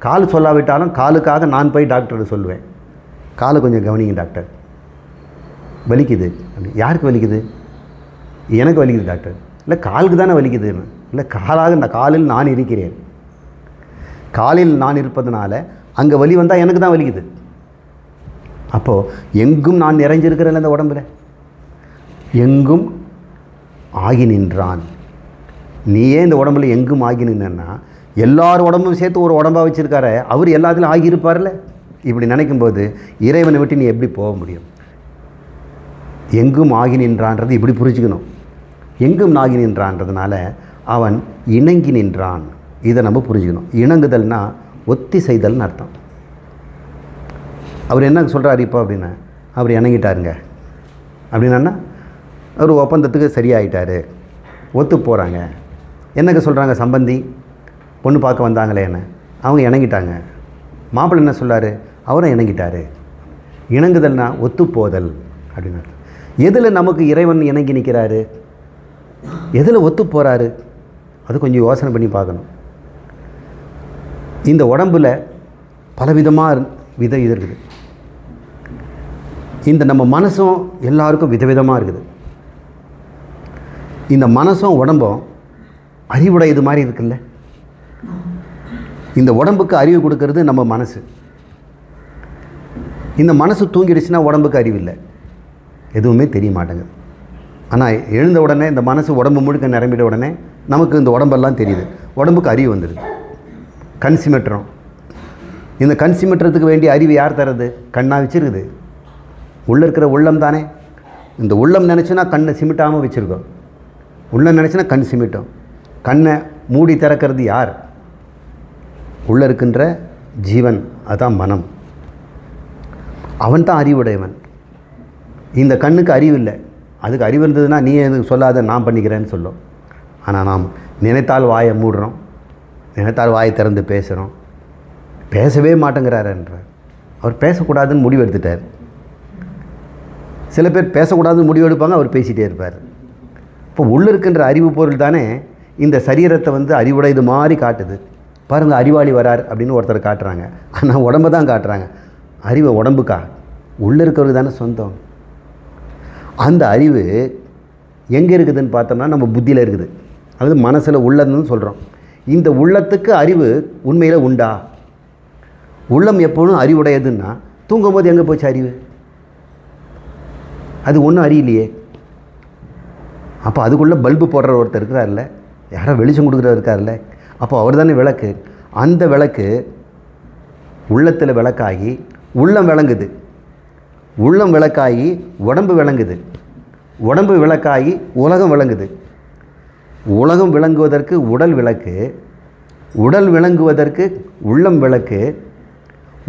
கால் சொல்லாவிட்டாலும் காலுக்காக நான் போய் டாக்டர்கிட்ட சொல்லுவேன், காலை கொஞ்சம் கவனிங்க டாக்டர், வலிக்குது. யாருக்கு வலிக்குது? எனக்கு வலிக்குது டாக்டர். இல்லை காலுக்கு தானே வலிக்குதுன்னு. இல்லை காலில் நான் இருக்கிறேன். காலில் நான் இருப்பதனால அங்கே வலி வந்தால் எனக்கு தான் வலிக்குது. அப்போது எங்கும் நான் நிறைஞ்சிருக்கிறேன். இந்த உடம்பில் எங்கும் ஆகி நின்றான். நீயே இந்த உடம்புல எங்கும் ஆகி நின்னா எல்லார் உடம்பும் சேர்த்து ஒரு உடம்பாக வச்சுருக்காரு. அவர் எல்லாத்துலையும் ஆகியிருப்பார்ல. இப்படி நினைக்கும்போது இறைவனை விட்டு நீ எப்படி போக முடியும்? எங்கும் ஆகி நின்றான்றது இப்படி புரிஞ்சுக்கணும். எங்கும் ஆகி நின்றான்றதுனால அவன் இணங்கி நின்றான். இதை நம்ம புரிஞ்சுக்கணும். இணங்குதல்னா ஒத்தி செய்தல்னு அர்த்தம். அவர் என்ன சொல்கிறார் இப்போ அப்படின்னா, அவர் இணங்கிட்டாருங்க அப்படின்னா அவர் ஒப்பந்தத்துக்கு சரியாயிட்டார், ஒத்து போகிறாங்க. என்னங்க சொல்கிறாங்க, சம்பந்தி பொண்ணு பார்க்க வந்தாங்களே என்ன, அவங்க இணங்கிட்டாங்க. மாப்பிள்ளை என்ன சொல்கிறாரு, அவரும் இணங்கிட்டார். இணங்குதல்னா ஒத்துப்போதல் அப்படின்னு. எதில் நமக்கு இறைவன் இணங்கி நிற்கிறாரு, எதில் ஒத்து போகிறாரு, அது கொஞ்சம் யோசனை பண்ணி பார்க்கணும். இந்த உடம்பில் பலவிதமாக இது இருக்குது. இந்த நம்ம மனசும் எல்லாருக்கும் விதவிதமாக இருக்குது. இந்த மனசும் உடம்பும் அறிவுடைய இது மாதிரி இருக்குல்ல. இந்த உடம்புக்கு அறிவு கொடுக்கறது நம்ம மனசு. இந்த மனசு தூங்கிடுச்சுன்னா உடம்புக்கு அறிவு இல்லை, எதுவுமே தெரிய மாட்டேங்குது. ஆனால் எழுந்த உடனே இந்த மனசு உடம்பு முழுக்க நிரம்பிட உடனே நமக்கு இந்த உடம்பெல்லாம் தெரியுது, உடம்புக்கு அறிவு வந்துடுது. கண் சிமிட்டுறோம். இந்த கண் சிமிட்டுறதுக்கு வேண்டிய அறிவு யார் தர்றது? கண்ணாக வச்சுருக்குது. உள்ளே இருக்கிற உள்ளம் தானே. இந்த உள்ளம் நினச்சுன்னா கண்ணை சிமிட்டாமல் வச்சுருக்கோம். உள்ளம் நினச்சுன்னா கண் சிமிட்டோம். கண்ணை மூடி திறக்கிறது யார்? உள்ளே இருக்கின்ற ஜீவன், அதுதான் மனம். அவன் தான் அறிவுடையவன். இந்த கண்ணுக்கு அறிவு இல்லை. அதுக்கு அறிவு இருந்ததுன்னா நீ எதுக்கு சொல்லாத, நான் பண்ணிக்கிறேன்னு சொல்லும். ஆனால் நாம் நினைத்தால் வாயை மூடுறோம், நினைத்தால் வாயை திறந்து பேசுகிறோம். பேசவே மாட்டேங்கிறாருன்றார். அவர் பேசக்கூடாதுன்னு முடிவு எடுத்துட்டார். சில பேர் பேசக்கூடாதுன்னு முடிவு எடுப்பாங்க, அவர் பேசிகிட்டே இருப்பார். இப்போ உள்ளே இருக்கின்ற அறிவு பொருள் தானே இந்த சரீரத்தை வந்து அறிவுடையது மாதிரி காட்டுது. பாருங்கள், அறிவாளி வரார் அப்படின்னு ஒருத்தர் காட்டுறாங்க, ஆனால் உடம்பை தான் காட்டுறாங்க. அறிவை உடம்புக்கா? உள்ளே இருக்கிறவருக்கு தானே சொந்தம். அந்த அறிவு எங்கே இருக்குதுன்னு பார்த்தோம்னா நம்ம புத்தியில் இருக்குது, அதாவது மனசில் உள்ளதுன்னு சொல்கிறோம். இந்த உள்ளத்துக்கு அறிவு உண்மையில் உண்டா? உள்ளம் எப்போதும் அறிவுடையதுன்னா தூங்கும்போது எங்கே போச்சு அறிவு? அது ஒன்றும் அறியலையே. அப்போ அதுக்குள்ளே பல்பு போடுற ஒருத்தர் இருக்கிறார்ல, யாரோ வெளிச்சம் கொடுக்குறவர் இருக்கார்ல, அப்போ அவர் தானே விளக்கு. அந்த விளக்கு உள்ளத்தில் விளக்காகி உள்ளம் விளங்குது, உள்ளம் விளக்காகி உடம்பு விளங்குது, உடம்பு விளக்காகி உலகம் விளங்குது. உலகம் விளங்குவதற்கு உடல் விளக்கு, உடல் விளங்குவதற்கு உள்ளம் விளக்கு,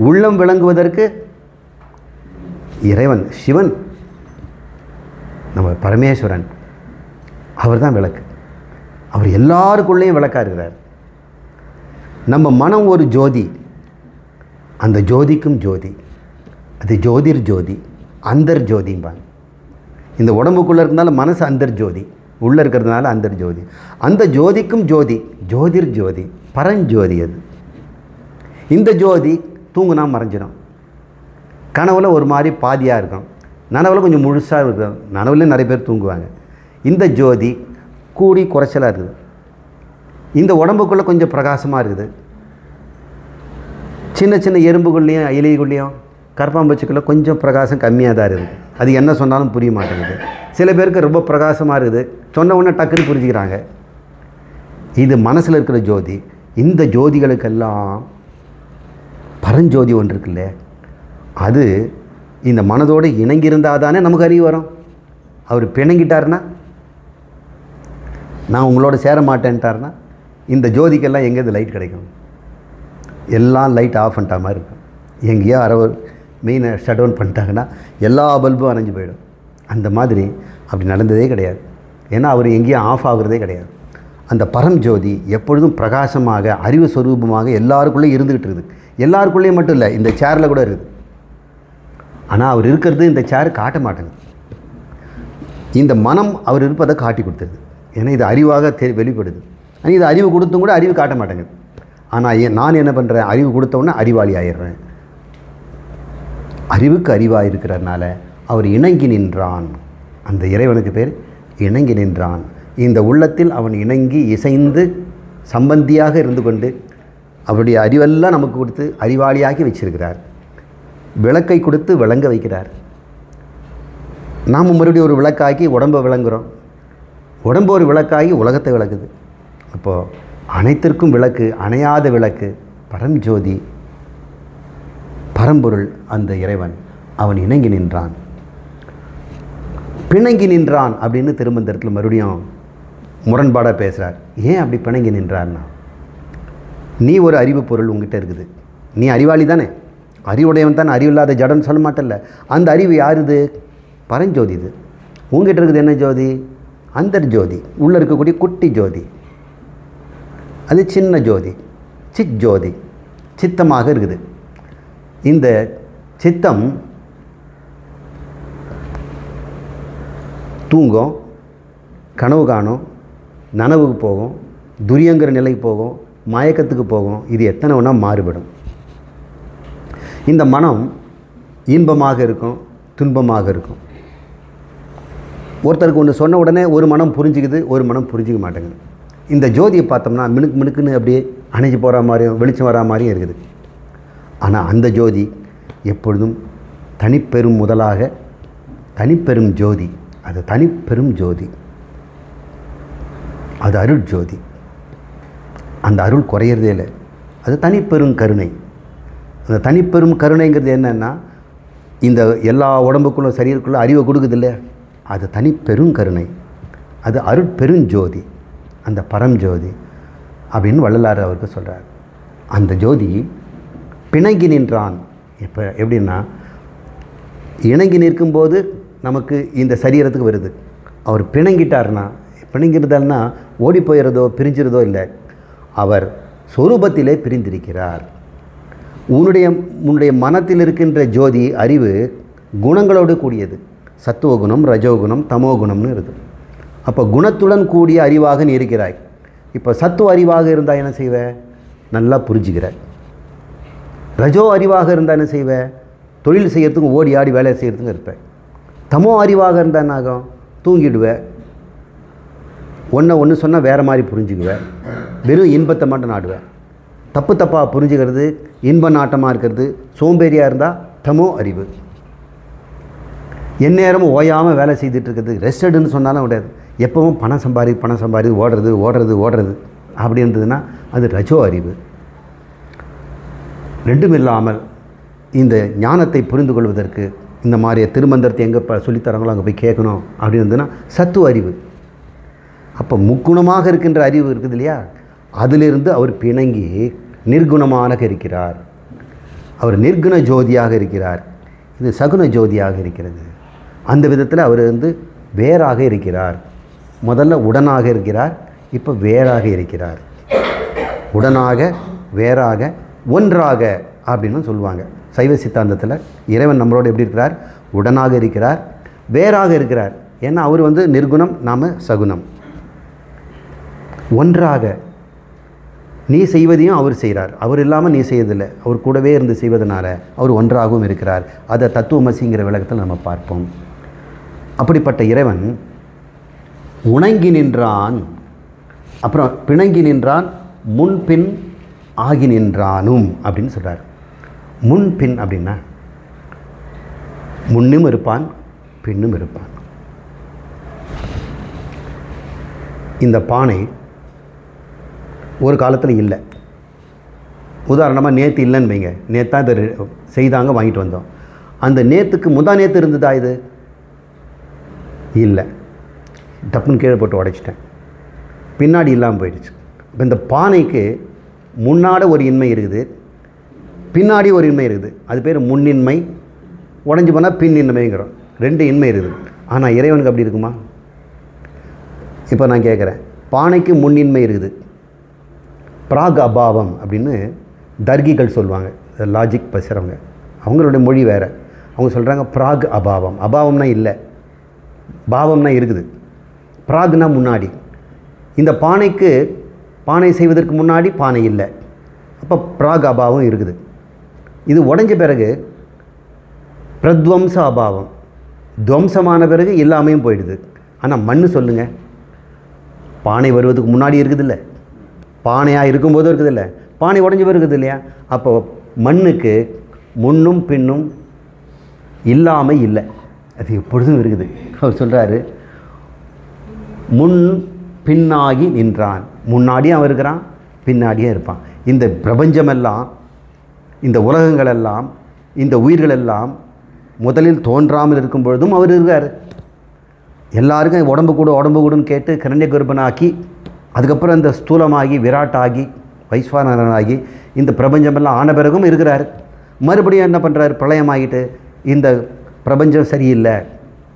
உள்ளம் விளங்குவதற்கு இறைவன் சிவன், நம்ம பரமேஸ்வரன், அவர் தான் விளக்கு. அவர் எல்லாருக்குள்ளேயும் விளக்கா இருக்கிறார். நம்ம மனம் ஒரு ஜோதி, அந்த ஜோதிக்கும் ஜோதி, அது ஜோதிர் ஜோதி, அந்தர் ஜோதிம்பாங்க. இந்த உடம்புக்குள்ளே இருந்தாலும் மனசு அந்தர் ஜோதி, உள்ளே இருக்கிறதுனால அந்தர் ஜோதி. அந்த ஜோதிக்கும் ஜோதி, ஜோதிர் ஜோதி, பரஞ்சோதி. அது இந்த ஜோதி தூங்குனா மறைஞ்சிடும். கனவுல ஒரு மாதிரி பாதியாக இருக்கும், நனவில் கொஞ்சம் முழுசாக இருக்கும். நனவுல நிறைய பேர் தூங்குவாங்க. இந்த ஜோதி கூடி குறைச்சலாக இருக்குது. இந்த உடம்புக்குள்ளே கொஞ்சம் பிரகாசமாக இருக்குது. சின்ன சின்ன எறும்புக்குள்ளேயும் எலிக்குள்ளேயும் கரப்பாம்பூச்சிக்குள்ளே கொஞ்சம் பிரகாசம் கம்மியாக தான் இருக்குது. அது என்ன சொன்னாலும் புரிய மாட்டேங்குது. சில பேருக்கு ரொம்ப பிரகாசமாக இருக்குது, சொன்ன உடனே டக்குன்னு புரிஞ்சுக்கிறாங்க. இது மனசில் இருக்கிற ஜோதி. இந்த ஜோதிகளுக்கெல்லாம் பரஞ்சோதி ஒன்று இருக்குல்ல, அது இந்த மனதோடு இணங்கியிருந்தால் தானே நமக்கு அறிவு வரும். அவர் பிணங்கிட்டார்னா, நான் உங்களோட சேர மாட்டேன்ட்டார்னா, இந்த ஜோதிக்கெல்லாம் எங்கே இந்த லைட் கிடைக்கும்? எல்லாம் லைட் ஆஃப் பண்ணிட்டா மாதிரி இருக்கும். எங்கேயோ மெயினை ஷட் டவுன் பண்ணிட்டாங்கன்னா எல்லா பல்பும் அணைஞ்சு போயிடும். அந்த மாதிரி அப்படி நடந்ததே கிடையாது. ஏன்னா அவர் எங்கேயும் ஆஃப் ஆகுறதே கிடையாது. அந்த பரஞ்சோதி எப்பொழுதும் பிரகாசமாக அறிவு ஸ்வரூபமாக எல்லாருக்குள்ளேயும் இருந்துக்கிட்டு இருக்குது. எல்லாருக்குள்ளேயும் மட்டும் இல்லை, இந்த சேரில் கூட இருக்குது. ஆனால் அவர் இருக்கிறது இந்த சேர் காட்ட மாட்டேங்குது. இந்த மனம் அவர் இருப்பதை காட்டி கொடுத்துருது. ஏன்னா இது அறிவாக வெளிப்படுது. ஆனால் இது அறிவு கொடுத்தும் கூட அறிவு காட்ட மாட்டேங்குது. ஆனால் நான் என்ன பண்ணுறேன், அறிவு கொடுத்தோன்னே அறிவாளி ஆயிடுறேன். அறிவுக்கு அறிவாக இருக்கிறதுனால அவர் இணங்கி நின்றான். அந்த இறைவனுக்கு பேர் இணங்கி நின்றான். இந்த உள்ளத்தில் அவன் இணங்கி இசைந்து சம்பந்தியாக இருந்து கொண்டு அவருடைய அறிவெல்லாம் நமக்கு கொடுத்து அறிவாளியாக்கி வச்சிருக்கிறார். விளக்கை கொடுத்து விளங்க வைக்கிறார். நாம் மறுபடியும் ஒரு விளக்காக்கி உடம்பை விளங்குகிறோம். உடம்பு ஒரு விளக்காகி உலகத்தை விளக்குது. அப்போது அனைத்திற்கும் விளக்கு, அணையாத விளக்கு பரஞ்சோதி, பரம்பொருள் அந்த இறைவன். அவன் இணங்கி நின்றான், பிணங்கி நின்றான் அப்படின்னு திரும்ப இந்த இடத்துல மறுபடியும் முரண்பாடாக பேசுகிறார். ஏன் அப்படி பிணங்கி நின்றார்னா, நீ ஒரு அறிவு பொருள் உங்ககிட்ட இருக்குது, நீ அறிவாளி தானே, அறிவுடையவன் தானே, அறிவில்லாத ஜடம் சொல்ல மாட்டல்ல. அந்த அறிவு யாருது? பரஞ்சோதி. இது உங்ககிட்ட இருக்குது என்ன ஜோதி? அந்தர் ஜோதி, உள்ளே இருக்கக்கூடிய குட்டி ஜோதி. அது சின்ன ஜோதி, சித் ஜோதி, சித்தமாக இருக்குது. இந்த சித்தம் தூங்கும், கனவு காணும், நனவுக்கு போகும், துரியங்கிற நிலைக்கு போகும், மயக்கத்துக்கு போகும். இது எத்தனை ஒன்றா மாறுபடும். இந்த மனம் இன்பமாக இருக்கும், துன்பமாக இருக்கும். ஒருத்தருக்கு ஒன்று சொன்ன உடனே ஒரு மனம் புரிஞ்சுக்குது, ஒரு மனம் புரிஞ்சிக்க மாட்டேங்குது. இந்த ஜோதியை பார்த்தோம்னா மினுக்கு மினுக்குன்னு அப்படியே அணைஞ்சு போகிற மாதிரியும் வெளிச்சம் வரா மாதிரியும் இருக்குது. ஆனால் அந்த ஜோதி எப்பொழுதும் தனிப்பெரும் முதலாக தனிப்பெரும் ஜோதி. அது தனிப்பெரும் ஜோதி, அது அருள் ஜோதி. அந்த அருள் குறையிறதே இல்லை. அது தனிப்பெரும் கருணை. அந்த தனிப்பெரும் கருணைங்கிறது என்னென்னா, இந்த எல்லா உடம்புக்குள்ள சரீரக்குள்ள அறிவை கொடுக்குது இல்லையா, அது தனிப்பெரும் கருணை. அது அருட்பெருஞ்சோதி, அந்த பரஞ்சோதி அப்படின்னு வள்ளலார் அவருக்கு சொல்கிறார். அந்த ஜோதி பிணங்கி நின்றான். இப்போ எப்படின்னா, இணங்கி நிற்கும்போது நமக்கு இந்த சரீரத்துக்கு வருது. அவர் பிணங்கிட்டார்னா, பிணங்கிருந்தால்னா ஓடி போயிடுறதோ பிரிஞ்சிருதோ இல்லை, அவர் சொரூபத்திலே பிரிந்திருக்கிறார். உன்னுடைய மனத்தில் இருக்கின்ற ஜோதி அறிவு குணங்களோடு கூடியது. சத்துவகுணம், ரஜோகுணம், தமோகுணம்னு இருக்குது. அப்போ குணத்துடன் கூடிய அறிவாக நீ இருக்கிறாய். இப்போ சத்துவ அறிவாக இருந்தால் என்ன செய்வ? நல்லா புரிஞ்சுக்கிற. ரஜோ அறிவாக இருந்தால் என்ன செய்வ? தொழில் செய்கிறதுக்கும் ஓடி ஆடி வேலை செய்கிறதுக்கும் இருப்பேன். தமோ அறிவாக இருந்தால் என்ன ஆகும்? தூங்கிடுவேன். ஒன்று சொன்னால் வேறு மாதிரி புரிஞ்சுக்குவேன். வெறும் இன்பத்தை மட்டும் நாடுவேன். தப்பாக புரிஞ்சுக்கிறது, இன்ப நாட்டமாக இருக்கிறது, சோம்பேறியாக இருந்தால் தமோ அறிவு. எந்நேரமும் ஓயாமல் வேலை செய்துட்டு இருக்கிறது, ரெஸ்டடுன்னு சொன்னாலும் கிடையாது. எப்பவும் பணம் சம்பாதி ஓடுறது அப்படி இருந்ததுன்னா அது ரஜோ அறிவு. ரெண்டும் இல்லாமல் இந்த ஞானத்தை புரிந்து கொள்வதற்கு இந்த மாதிரி திருமந்திரத்தை எங்கே சொல்லித்தராங்களோ அங்கே போய் கேட்கணும் அப்படி இருந்ததுன்னா சத்துவ அறிவு. அப்போ முக்குணமாக இருக்கின்ற அறிவு இருக்குது இல்லையா, அதிலிருந்து அவர் பிணங்கி நிர்குணமாக இருக்கிறார். அவர் நிர்குண ஜோதியாக இருக்கிறார். இது சகுன ஜோதியாக இருக்கிறது. அந்த விதத்தில் அவர் வேறாக இருக்கிறார். முதல்ல உடனாக இருக்கிறார், இப்போ வேறாக இருக்கிறார். உடனாக, வேறாக, ஒன்றாக அப்படின்னு சொல்லுவாங்க சைவ சித்தாந்தத்தில். இறைவன் நம்மளோட எப்படி இருக்கிறார்? உடனாக இருக்கிறார், வேறாக இருக்கிறார். ஏன்னா அவர் நிர்குணம், நாம் சகுனம். ஒன்றாக நீ செய்வதையும் அவர் செய்கிறார். அவர் இல்லாமல் நீ செய்வதில்லை, அவர் கூடவே இருந்து செய்வதனால அவர் ஒன்றாகவும் இருக்கிறார். அதை தத்துவமசிங்கிற விளக்கத்தில் நம்ம பார்ப்போம். அப்படிப்பட்ட இறைவன் உணங்கி நின்றான், அப்புறம் பிணங்கி நின்றான், முன்பின் ஆகி நின்றானும் அப்படின்னு சொல்கிறார். முன்பின் அப்படின்னா முன்னும் இருப்பான், பின்னும் இருப்பான். இந்த பானை ஒரு காலத்தில் இல்லை. உதாரணமாக நேற்று இல்லைன்னு வைங்க. நேற்று தான் இதை செய்தாங்க, வாங்கிட்டு வந்தோம். அந்த நேற்றுக்கு முந்தா நேற்று இருந்ததா? இது இல்லை. டப்புன்னு கீழே போட்டு உடைச்சிட்டேன், பின்னாடி இல்லாமல் போயிடுச்சு. இப்போ இந்த பானைக்கு முன்னாடி ஒரு இன்மை இருக்குது, பின்னாடி ஒரு இன்மை இருக்குது. அது பேர் முன்னின்மை. உடஞ்சி போனால் பின்னின்மைங்கிறோம். ரெண்டு இன்மை இருக்குது. ஆனால் இறைவனுக்கு அப்படி இருக்குமா? இப்போ நான் கேட்குறேன், பானைக்கு முன்னின்மை இருக்குது, பிராக் அபாவம் அப்படின்னு தர்கிகள் சொல்லுவாங்க, லாஜிக் பேசுகிறவங்க. அவங்களுடைய மொழி வேறு. அவங்க சொல்கிறாங்க பிராக் அபாவம். அபாவம்னா இல்லை, பாவம்னா இருக்குது. பிராக்னா முன்னாடி. இந்த பானைக்கு பானை செய்வதற்கு முன்னாடி பானை இல்லை, அப்போ பிராக் அபாவம் இருக்குது. இது உடைஞ்ச பிறகு பிரத்வம்ச அபாவம், துவம்சமான பிறகு எல்லாமையும் போயிடுது. ஆனால் மண் சொல்லுங்கள், பானை வருவதுக்கு முன்னாடி இருக்குதில்ல, பானையாக இருக்கும்போதும் இருக்குதில்ல, பானை உடஞ்சி இருக்குது இல்லையா? அப்போ மண்ணுக்கு முன்னும் பின்னும் இல்லாமல் இல்லை, அது எப்பொழுதும் இருக்குது. அவர் சொல்கிறாரு முன் பின்னாகி நின்றான். முன்னாடியும் அவன் இருக்கிறான், பின்னாடியும் இருப்பான். இந்த பிரபஞ்சமெல்லாம், இந்த உலகங்களெல்லாம், இந்த உயிர்களெல்லாம் முதலில் தோன்றாமல் இருக்கும் பொழுதும் அவர் இருக்கார். எல்லாருக்கும் உடம்பு கூடுன்னு கேட்டு கரண்ய கர்ப்பனாக்கி, அதுக்கப்புறம் இந்த ஸ்தூலமாகி விராட்டாகி வைஸ்வானரனாகி இந்த பிரபஞ்சமெல்லாம் ஆன பிறகும் இருக்கிறார். மறுபடியும் என்ன பண்ணுறார்? பிரளயமாகிட்டு இந்த பிரபஞ்சம் சரியில்லை,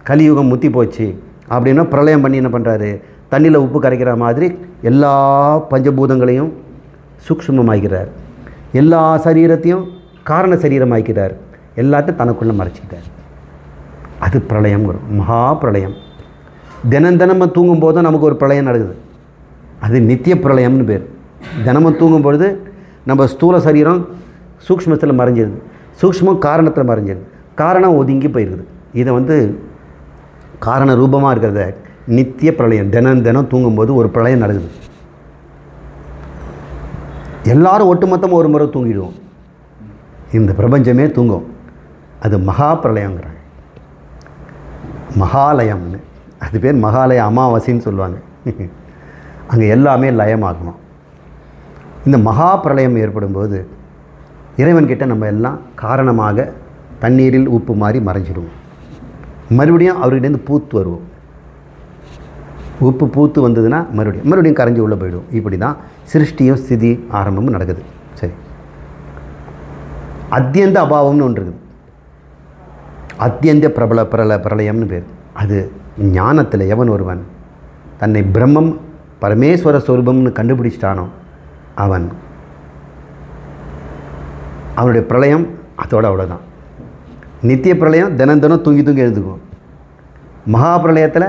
கலியுகம் முத்தி போச்சு அப்படின்னா பிரளயம் பண்ணி என்ன பண்ணுறாரு? தண்ணியில் உப்பு கரைக்கிற மாதிரி எல்லா பஞ்சபூதங்களையும் சூக்ஷ்மமாக்கிறார், எல்லா சரீரத்தையும் காரண சரீரமாக்கிறார், எல்லாத்தையும் தனக்குள்ளே மறைச்சிக்கிட்டார். அது பிரளயம்ங்கிறோம், மகா பிரளயம். தினமும் தூங்கும்போதும் நமக்கு ஒரு பிரளயம் நடக்குது, அது நித்திய பிரளயம்னு பேர். தினமும் தூங்கும்பொழுது நம்ம ஸ்தூல சரீரம் சூக்ஷ்மத்தில் மறைஞ்சிருது, சூக்ஷ்மம் காரணத்தில் மறைஞ்சிருது, காரணம் ஒதுங்கி போயிருக்குது. இதை காரண ரூபமாக இருக்கிறத நித்திய பிரளயம். தினம் தூங்கும்போது ஒரு பிரளயம் நடக்குது. எல்லாரும் ஒட்டுமொத்தமாக ஒரு முறை தூங்கிடுவோம், இந்த பிரபஞ்சமே தூங்கும். அது மகா பிரளயங்கிறாங்க, மகாலயம்னு. அது பேர் மகாலய அமாவாசைன்னு சொல்லுவாங்க. அங்கே எல்லாமே லயமாகணும். இந்த மகா பிரளயம் ஏற்படும்போது இறைவன்கிட்ட நம்ம எல்லாம் காரணமாக தண்ணீரில் உப்பு மாதிரி மறைஞ்சிடுவோம். மறுபடியும் அவர்கிட்டேருந்து பூத்து வருவோம். உப்பு பூத்து வந்ததுன்னா மறுபடியும் கரைஞ்சி உள்ளே போயிடும். இப்படி தான் சிருஷ்டியும் ஸ்திதி ஆரம்பமும் நடக்குது. சரி, அத்தியந்த அபாவம்னு ஒன்று இருக்குது, அத்தியந்த பிரளயம்னு பேர். அது ஞானத்தில் எவன் ஒருவன் தன்னை பிரம்மம் பரமேஸ்வர ஸ்வரூபம்னு கண்டுபிடிச்சிட்டானோ அவன் அவனுடைய பிரளயம் அதோட அவ்வளோதான். நித்திய பிரளயம் தினம் தினம் தூங்கி தூங்கி எழுதுக்கும். மகா பிரளயத்தில்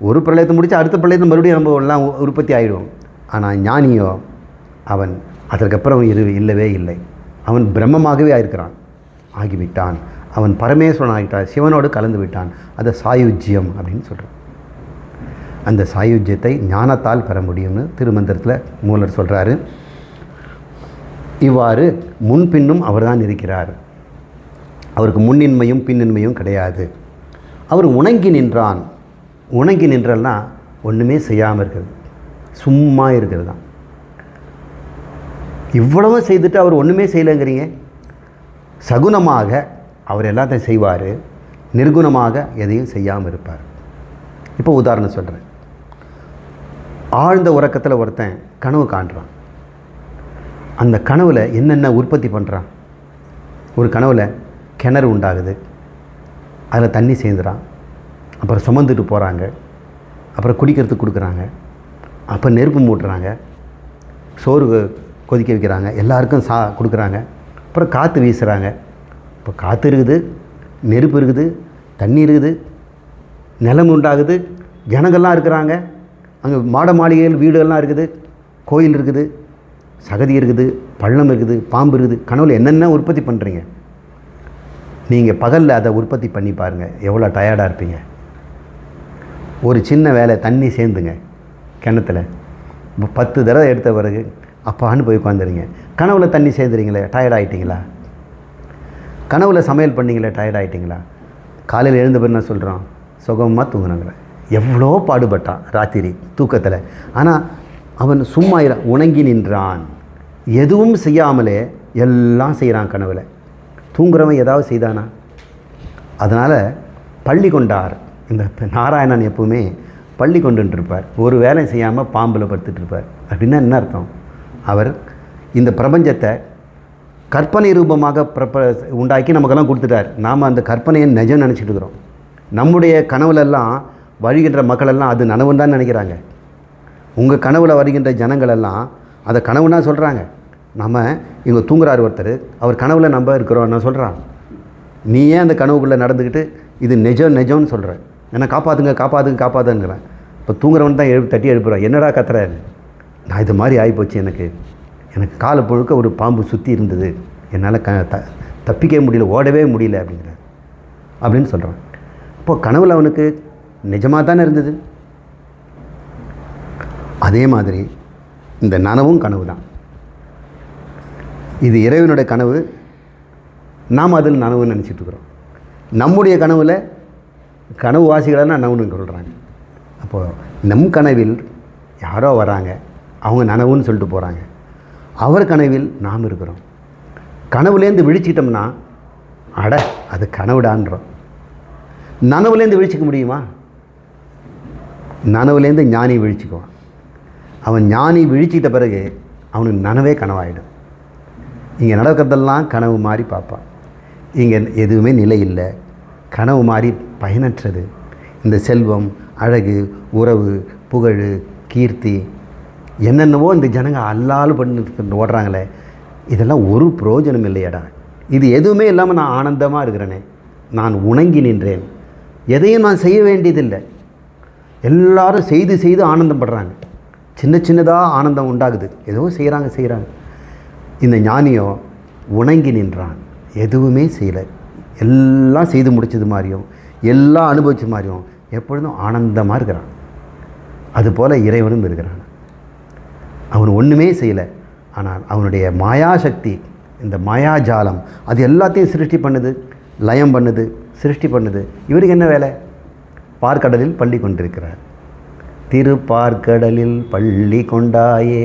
ஒரு பிரளயத்தை முடித்து அடுத்த பிரளயத்தை மறுபடியும் நம்ம எல்லாம் உற்பத்தி ஆகிடுவோம். ஆனால் ஞானியோ அவன் அதற்கப்புறம் இல்லவே இல்லை. அவன் பிரம்மமாகவே ஆகிவிட்டான். அவன் பரமேஸ்வரன் ஆகிட்டான், சிவனோடு கலந்து விட்டான். அதை சாயுஜ்யம் அப்படின்னு சொல்கிறான். அந்த சாயுஜ்யத்தை ஞானத்தால் பெற முடியும்னு திருமந்திரத்தில் மூலர் சொல்கிறாரு. இவ்வாறு முன்பின்னும் அவர் தான் இருக்கிறார். அவருக்கு முன்னின்மையும் பின்னின்மையும் கிடையாது. அவர் உணங்கி நின்றான். உணங்கி நின்றல்னா ஒன்றுமே செய்யாமல் இருக்கிறது, சும்மா இருக்கிறது தான். இவ்வளவு செய்துட்டு அவர் ஒன்றுமே செய்யலைங்கிறீங்க. சகுனமாக அவர் எல்லாத்தையும் செய்வார், நிர்குணமாக எதையும் செய்யாமல் இருப்பார். இப்போ உதாரணம் சொல்கிறேன். ஆழ்ந்த உறக்கத்தில் ஒருத்தன் கனவு காண்றான். அந்த கனவில் என்னென்ன உற்பத்தி பண்ணுறான். ஒரு கனவில் கிணறு உண்டாகுது, அதில் தண்ணி சேர்ந்துறான், அப்புறம் சுமந்துட்டு போகிறாங்க, அப்புறம் குடிக்கிறதுக்கு கொடுக்குறாங்க, அப்போ நெருப்பு மூட்டுறாங்க, சோறு கொதிக்க வைக்கிறாங்க, எல்லாருக்கும் கொடுக்குறாங்க, அப்புறம் காற்று வீசுகிறாங்க. இப்போ காற்று இருக்குது, நெருப்பு இருக்குது, தண்ணி இருக்குது, நிலம் உண்டாகுது, ஜனங்கள்லாம் இருக்கிறாங்க, அங்கே மாட மாளிகைகள் வீடுகள்லாம் இருக்குது, கோயில் இருக்குது, சகதி இருக்குது, பள்ளம் இருக்குது, பாம்பு இருக்குது. கனவுல என்னென்ன உற்பத்தி பண்ணுறீங்க. நீங்கள் பகலில் அதை உற்பத்தி பண்ணி பாருங்கள், எவ்வளோ டயர்டாக இருப்பீங்க. ஒரு சின்ன வேலை, தண்ணி சேர்ந்துங்க கிணத்துல, இப்போ 10 தடவை எடுத்த பிறகு அப்பான்னு போய் உட்காந்துருங்க. கனவுல தண்ணி சேர்ந்துறீங்களே, டயர்ட் ஆகிட்டிங்களா? கனவுல சமையல் பண்ணிங்களே, டயர்ட் ஆகிட்டிங்களா? காலையில் எழுந்த பிறகு நான் சொல்கிறோம், சுகமாக தூங்குனாங்களே. எவ்வளோ பாடுபட்டான் ராத்திரி தூக்கத்தில். ஆனால் அவன் சும்மா உணங்கி நின்றான். எதுவும் செய்யாமலே எல்லாம் செய்கிறான் கனவில். தூங்குறவன் ஏதாவது செய்தானா? அதனால் பள்ளி கொண்டார். இந்த நாராயணன் எப்பவுமே பள்ளி கொண்டுருப்பார். ஒரு வேலை செய்யாமல் பாம்பில் படுத்துட்ருப்பார். அப்படின்னா என்ன அர்த்தம்? அவர் இந்த பிரபஞ்சத்தை கற்பனை ரூபமாக உண்டாக்கி நமக்கெல்லாம் கொடுத்துட்டார். நாம் அந்த கற்பனையை நிஜம் நினச்சிட்டு இருக்கிறோம். நம்முடைய கனவுலெல்லாம் வருகின்ற மக்களெல்லாம் அது நனவுன்னு தான் நினைக்கிறாங்க. உங்கள் கனவில் வருகின்ற ஜனங்களெல்லாம் அதை கனவுன்னா சொல்கிறாங்க. நம்ம இங்கே தூங்குறார் ஒருத்தர், அவர் கனவில் நம்ம இருக்கிறோம் நான் சொல்கிறான். நீ ஏன் அந்த கனவுக்குள்ளே நடந்துக்கிட்டு இது நிஜம்னு சொல்கிறேன். என்னை காப்பாற்றுங்கிறேன். இப்போ தூங்குறவன் தான் தட்டி எழுப்புறான். என்னடா கத்துறாரு? நான் இது மாதிரி ஆகிப்போச்சு, எனக்கு காலை பொழுக்க ஒரு பாம்பு சுற்றி இருந்தது, என்னால் தப்பிக்கவே முடியல, ஓடவே முடியல அப்படின்னு சொல்கிறான். இப்போ கனவில் அவனுக்கு நிஜமாக தானே இருந்தது. அதே மாதிரி இந்த நனவும் கனவு தான். இது இறைவனுடைய கனவு, நாம் அதில் நனவுன்னு நினச்சிட்ருக்குறோம். நம்முடைய கனவில் கனவு வாசிகளான நனவுன்னு சொல்கிறாங்க. அப்போது நம் கனவில் யாரோ வராங்க, அவங்க நனவுன்னு சொல்லிட்டு போகிறாங்க. அவர் கனவில் நாம் இருக்கிறோம். கனவுலேருந்து விழிச்சிட்டோம்னா அட அது கனவுடான்றோம். நனவுலேருந்து விழிச்சிக்க முடியுமா? நனவுலேருந்து ஞானி விழிச்சிக்குவான். அவன் ஞானி விழிச்சிட்ட பிறகு அவனுக்கு நனவே கனவாயிடும். இங்கே நடக்கிறதெல்லாம் கனவு மாதிரி பார்ப்பான். இங்கே எதுவுமே நிலை இல்லை, கனவு மாதிரி பயனற்றது. இந்த செல்வம், அழகு, உறவு, புகழ், கீர்த்தி, என்னென்னவோ இந்த ஜனங்க அல்லாலும் பண்ணி ஓடுறாங்களே, இதெல்லாம் ஒரு பிரயோஜனம் இல்லையடா. இது எதுவுமே இல்லாமல் நான் ஆனந்தமாக இருக்கிறேனே, நான் உணங்கி நின்றேன், எதையும் நான் செய்ய வேண்டியதில்லை. எல்லாரும் செய்து ஆனந்தப்படுறாங்க. சின்னதாக ஆனந்தம் உண்டாகுது, ஏதோ செய்கிறாங்க. இந்த ஞானியோ உணங்கி நின்றான், எதுவுமே செய்யலை, எல்லாம் செய்து முடித்தது மாதிரியும் எல்லாம் அனுபவிச்ச மாதிரியும் எப்பொழுதும் ஆனந்தமாக இருக்கிறான். அதுபோல் இறைவனும் இருக்கிறான். அவன் ஒன்றுமே செய்யலை, ஆனால் அவனுடைய மாயாசக்தி, இந்த மாயாஜாலம் அது எல்லாத்தையும் சிருஷ்டி பண்ணுது, லயம் பண்ணுது, சிருஷ்டி பண்ணுது. இவருக்கு என்ன வேலை? பார்க்கடலில் பள்ளி கொண்டிருக்கிறார். திருப்பார்க்கடலில் பள்ளி கொண்டாயே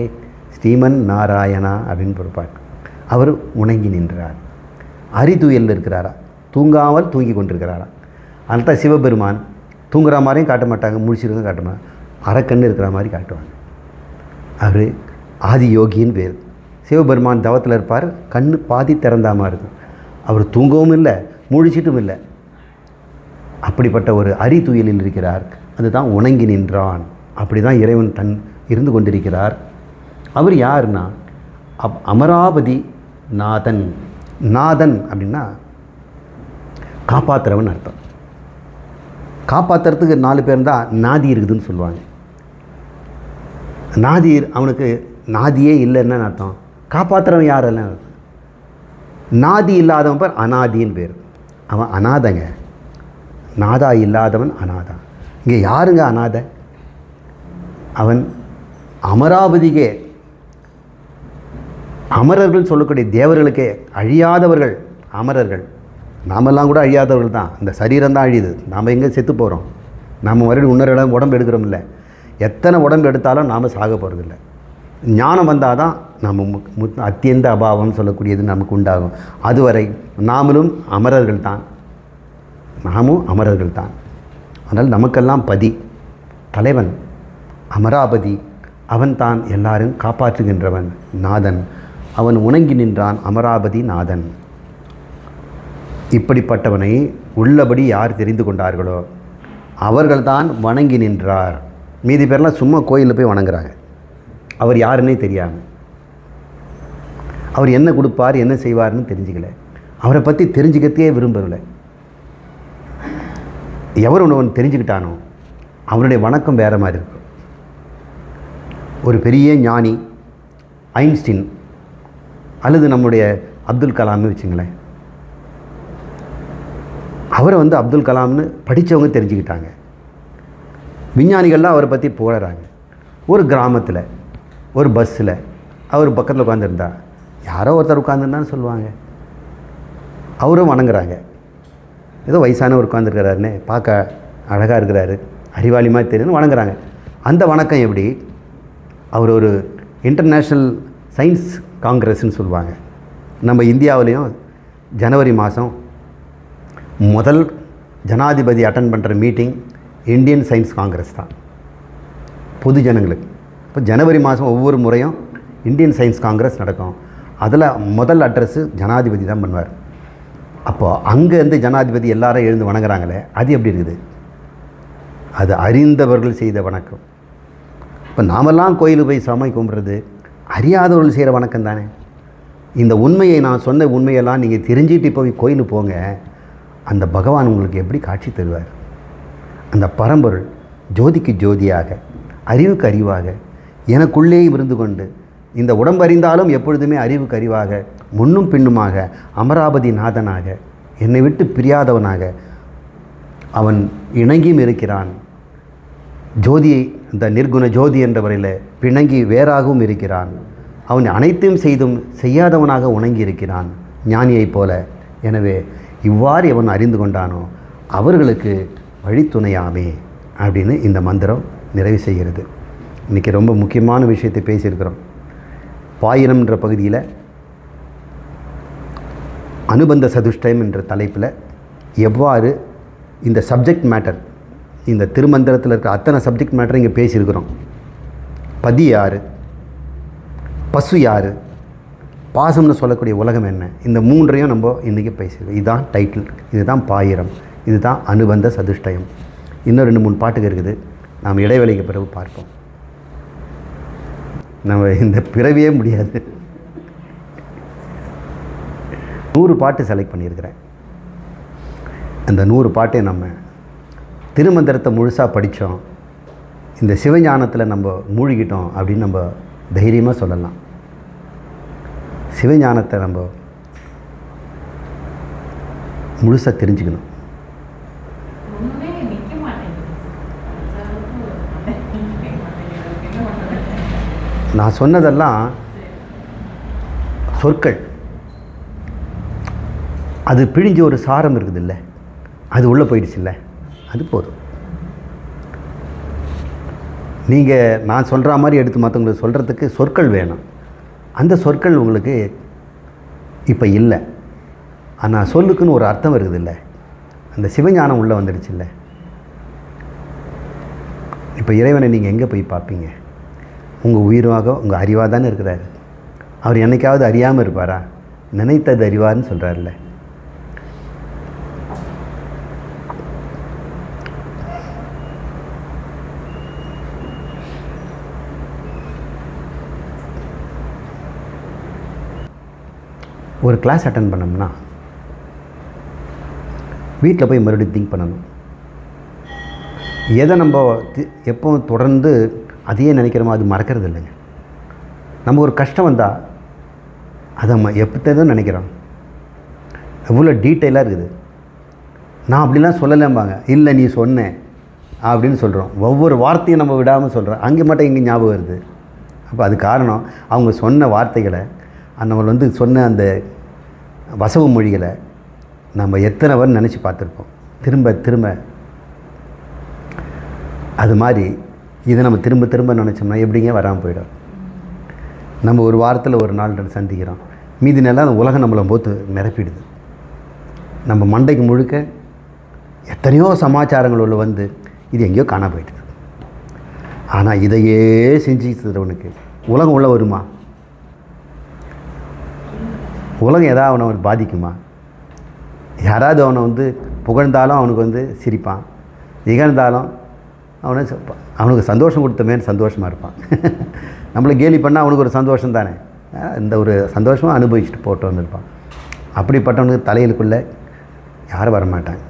ஸ்ரீமன் நாராயணா அப்படின்னு பொறுப்பார். அவர் உணங்கி நின்றார், அரிதுயலில் இருக்கிறாரா, தூங்காமல் தூங்கி கொண்டிருக்கிறாரா. அதனால தான் சிவபெருமான் தூங்குற மாதிரியும் காட்ட மாட்டாங்க, முழிச்சிருக்க காட்ட மாட்டாங்க, அரைக்கண்ணு இருக்கிற மாதிரி காட்டுவாங்க. அவர் ஆதி யோகின்னு பேர். சிவபெருமான் தவத்தில் இருப்பார், கண்ணு பாதி திறந்தாமல் இருக்கும். அவர் தூங்கவும் இல்லை, முழிச்சிட்டும் இல்லை. அப்படிப்பட்ட ஒரு அரிதுயலில் இருக்கிறார். அதுதான் உணங்கி நின்றான். அப்படி தான் இறைவன் இருந்து கொண்டிருக்கிறார். அவர் யாருன்னா அமராவதி நாதன் நாதன் அப்படின்னா காப்பாற்றுறவன் அர்த்தம். காப்பாற்றுறதுக்கு 4 பேர் தான் நாதி இருக்குதுன்னு சொல்லுவாங்க. நாதி அவனுக்கு நாதியே இல்லைன்னு அர்த்தம். காப்பாற்றுறவன் யாரெல்லாம் நாதி இல்லாதவன் பேர் அநாதின்னு பேர். அவன் அநாதங்க. நாதா இல்லாதவன் அநாதா. இங்கே யாருங்க அநாத? அவன் அமராவதிக்கே, அமரர்கள் சொல்லக்கூடிய தேவர்களுக்கே அழியாதவர்கள் அமரர்கள். நாமெல்லாம் கூட அழியாதவர்கள் தான். இந்த சரீரம் தான் அழியுது. நாம் எங்கே செத்து போகிறோம்? நாம் மறுபடியும் இன்னொரு இடம் உடம்பு எடுக்கிறோம் இல்லை. எத்தனை உடம்பு எடுத்தாலும் நாம் சாக போகிறதில்ல. ஞானம் வந்தால் தான் நம்ம அத்தியந்த அபாவம்னு சொல்லக்கூடியது நமக்கு உண்டாகும். அதுவரை நாமளும் அமரர்கள் தான். நாமும் அமரர்கள் தான். அதனால் நமக்கெல்லாம் பதி தலைவன் அமராபதி. அவன் தான் எல்லாரும் காப்பாற்றுகின்றவன் நாதன். அவன் உணங்கி நின்றான் அமராபதி நாதன். இப்படிப்பட்டவனை உள்ளபடி யார் தெரிந்து கொண்டார்களோ அவர்கள்தான் வணங்கி நின்றார். மீதி பேர்லாம் சும்மா கோயிலில் போய் வணங்குறாங்க. அவர் யாருன்னே தெரியாமல், அவர் என்ன கொடுப்பார் என்ன செய்வார்னு தெரிஞ்சுக்கல. அவரை பற்றி தெரிஞ்சுக்கிறதே விரும்பவில்லை. எவர் ஒருவன் தெரிஞ்சுக்கிட்டானோ அவனுடைய வணக்கம் வேறு மாதிரி இருக்கும். ஒரு பெரிய ஞானி ஐன்ஸ்டீன் அல்லது நம்முடைய அப்துல் கலாம்னு வச்சுங்களேன். அவரை அப்துல் கலாம்னு படித்தவங்க தெரிஞ்சுக்கிட்டாங்க. விஞ்ஞானிகள்லாம் அவரை பற்றி புகழறாங்க. ஒரு கிராமத்தில் ஒரு பஸ்ஸில் அவர் பக்கத்தில் உட்காந்துருந்தா யாரோ ஒருத்தர் உட்காந்துருந்தான்னு சொல்லுவாங்க. அவரும் வணங்குறாங்க. ஏதோ வயசானவர் உட்காந்துருக்கிறாருன்னு, பார்க்க அழகாக இருக்கிறாரு, அறிவாளி மாதிரி தெரியுன்னு வணங்குறாங்க. அந்த வணக்கம் எப்படி? அவர் ஒரு இன்டர்நேஷ்னல் சயின்ஸ் காங்கிரஸ்ன்னு சொல்லுவாங்க. நம்ம இந்தியாவிலையும் ஜனவரி மாதம் முதல் ஜனாதிபதி அட்டன் பண்ணுற மீட்டிங் இந்தியன் சயின்ஸ் காங்கிரஸ் தான், பொது ஜனங்களுக்கு. இப்போ ஜனவரி மாதம் ஒவ்வொரு முறையும் இந்தியன் சயின்ஸ் காங்கிரஸ் நடக்கும். அதில் முதல் அட்ரஸ்ஸு ஜனாதிபதி தான் பண்ணுவார். அப்போது அங்கேருந்து ஜனாதிபதி எல்லாரும் எழுந்து வணங்குறாங்களே, அது எப்படி இருக்குது? அது அறிந்தவர்கள் செய்த வணக்கம். இப்போ நாமெல்லாம் கோயிலுக்கு போய் சாமி கும்பிட்றது அறியாதவர்கள் செய்கிற வணக்கம் தானே. இந்த உண்மையை நான் சொன்ன உண்மையெல்லாம் நீங்கள் தெரிஞ்சுட்டு போய் கோயிலுக்கு போங்க. அந்த பகவான் உங்களுக்கு எப்படி காட்சி தருவார்? அந்த பரம்பொருள் ஜோதிக்கு ஜோதியாக, அறிவுக்கு அறிவாக, எனக்குள்ளே இருந்து கொண்டு இந்த உடம்பு அறிந்தாலும் எப்பொழுதுமே அறிவுக்கு அறிவாக, முன்னும் பின்னுமாக அமராவதி நாதனாக, என்னை விட்டு பிரியாதவனாக அவன் இணங்கியும் இருக்கிறான். ஜோதியை, இந்த நிர்குண ஜோதி என்ற வரையில் பிணங்கி வேறாகவும் இருக்கிறான். அவன் அனைத்தையும் செய்தும் செய்யாதவனாக உணங்கி இருக்கிறான் ஞானியைப் போல. எனவே இவ்வாறு எவன் அறிந்து கொண்டானோ அவர்களுக்கு வழித்துணையாமே அப்படின்னு இந்த மந்திரம் நிறைவு செய்கிறது. இன்றைக்கி ரொம்ப முக்கியமான விஷயத்தை பேசியிருக்கிறோம். பாயிரம்ன்ற பகுதியில் அனுபந்த சதுஷ்டயம் என்ற தலைப்பில் எவ்வாறு இந்த சப்ஜெக்ட் மேட்டர், இந்த திருமந்திரத்தில் இருக்கிற அத்தனை சப்ஜெக்ட் மேட்டர் இங்கே பேசியிருக்கிறோம். பதி யார், பசு யார், பாசம்னு சொல்லக்கூடிய உலகம் என்ன, இந்த மூன்றையும் நம்ம இன்றைக்கி பேசியிருக்கோம். இதுதான் டைட்டில், இதுதான் பாயிரம், இதுதான் அனுபந்த சதுஷ்டயம். இன்னும் 2-3 பாட்டுக்கு இருக்குது. நாம் இடைவெளிக்கு பிறகு பார்ப்போம். நம்ம இந்த பிறவியே முடியாது. 100 பாட்டு செலக்ட் பண்ணியிருக்கிறேன். அந்த 100 பாட்டை நம்ம திருமந்திரத்தை முழுசாக படித்தோம், இந்த சிவஞானத்தில் நம்ம மூழ்கிட்டோம் அப்படின்னு நம்ம தைரியமாக சொல்லலாம். சிவஞானத்தை நம்ம முழுசாக தெரிஞ்சுக்கணும். நான் சொன்னதெல்லாம் சொற்கள். அது பிழிஞ்ச ஒரு சாரம் இருக்குது இல்லை, அது உள்ளே போயிடுச்சு இல்லை, அது போதும். நீங்கள் நான் சொல்கிற மாதிரி எடுத்து மற்றவங்களுக்கு சொல்கிறதுக்கு சொற்கள் வேணும். அந்த சொற்கள் உங்களுக்கு இப்போ இல்லை. ஆனால் சொல்லுக்குன்னு ஒரு அர்த்தம் இருக்குது இல்லை, அந்த சிவஞானம் உள்ளே வந்துடுச்சு இல்லை. இப்போ இறைவனை நீங்கள் எங்கே போய் பார்ப்பீங்க? உங்கள் உயிராக, உங்கள் அறிவாக தானே இருக்கிறார். அவர் என்னைக்காவது அறியாமல் இருப்பாரா? நினைத்தது அறிவார்னு சொல்கிறார்ல. ஒரு கிளாஸ் அட்டன் பண்ணோம்னா வீட்டில் போய் மறுபடியும் திங்க் பண்ணணும். எதை நம்ம எப்பவும் தொடர்ந்து அதையே நினைக்கிறோமோ அது மறக்கிறது இல்லைங்க. நம்ம ஒரு கஷ்டம் வந்தால் அதை நம்ம எப்போதான் நினைக்கிறோம். எவ்வளோ டீட்டெயிலாக இருக்குது. நான் அப்படிலாம் சொல்லலைம்பாங்க. இல்லை நீ சொன்னேன் அப்படின்னு சொல்கிறோம். ஒவ்வொரு வார்த்தையும் நம்ம விடாமல் சொல்கிறோம். அங்கே மட்டும் இங்கே ஞாபகம் வருது. அப்போ அது காரணம் அவங்க சொன்ன வார்த்தைகளை, நம்ம சொன்ன அந்த வசவு மொழிகளை நம்ம எத்தனை பேர் நினச்சி பார்த்துருப்போம் திரும்ப திரும்ப. அது மாதிரி இதை நம்ம திரும்ப திரும்ப நினச்சோம்னா எப்படிங்க வராமல் போயிடும். நம்ம ஒரு வாரத்தில் ஒரு நாள் சந்திக்கிறோம். மீதி நாள் அந்த உலகம் நம்மளை போத்து நிரப்பிடுது. நம்ம மண்டைக்கு முழுக்க எத்தனையோ சமாச்சாரங்கள் உள்ள இது எங்கேயோ காண போயிடுது. ஆனால் இதையே செஞ்சுக்கிறவனுக்கு உலகம் உள்ள வருமா? உலகம் எதாவது அவனை பாதிக்குமா? யாராவது அவனை புகழ்ந்தாலும் அவனுக்கு சிரிப்பான், இகழ்ந்தாலும் அவனுக்கு சந்தோஷம் கொடுத்தமேன்னு சந்தோஷமாக இருப்பான். நம்மளை கேலி பண்ணால் அவனுக்கு ஒரு சந்தோஷம் தானே. இந்த ஒரு சந்தோஷமாக அனுபவிச்சுட்டு போட்டு வந்திருப்பான். அப்படிப்பட்டவனுக்கு தலையிலுக்குள்ளே யாரும் வரமாட்டாங்க.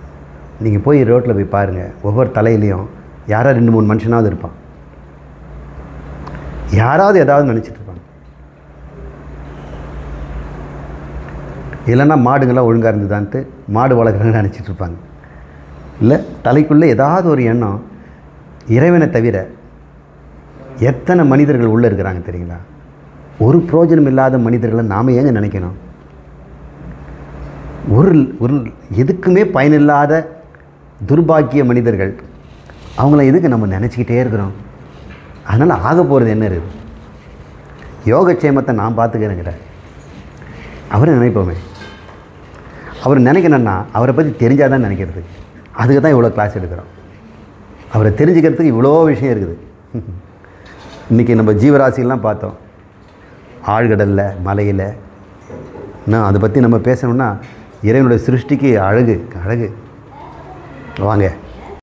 நீங்கள் போய் ரோட்டில் போய் பாருங்கள், ஒவ்வொரு தலையிலையும் யாரோ 2-3 மனுஷனாவது இருப்பான். யாராவது ஏதாவது நினச்சிட்டு இருப்பாங்க. இல்லைன்னா மாடுங்கள்லாம் ஒழுங்காக இருந்துதான்ட்டு மாடு வளர்க்குறவங்க நினச்சிட்டு இருப்பாங்க. இல்லை தலைக்குள்ளே ஏதாவது ஒரு எண்ணம். இறைவனை தவிர எத்தனை மனிதர்கள் உள்ளே இருக்கிறாங்க தெரியுங்களா? ஒரு பிரயோஜனம் இல்லாத மனிதர்களை நாம் ஏங்க நினைக்கணும்? ஒரு எதுக்குமே பயனில்லாத துர்பாக்கிய மனிதர்கள், அவங்கள எதுக்கு நம்ம நினச்சிக்கிட்டே இருக்கிறோம்? அதனால் ஆக போகிறது என்ன இருக்குது? யோகக்ஷேமத்தை நான் பார்த்துக்கிறேங்கிற அவரை நினைப்போமே. அவர் நினைக்கணும்னா அவரை பற்றி தெரிஞ்சால் தான் நினைக்கிறது. அதுக்கு தான் இவ்வளோ கிளாஸ் எடுக்கிறோம். அவரை தெரிஞ்சுக்கிறதுக்கு இவ்வளோ விஷயம் இருக்குது. இன்றைக்கி நம்ம ஜீவராசிகள்லாம் பார்த்தோம். ஆழ்கடலில், மலையில். இன்னும் அதை பற்றி நம்ம பேசணும்னா இறைவனுடைய சிருஷ்டிக்கு அழகு. வாங்க.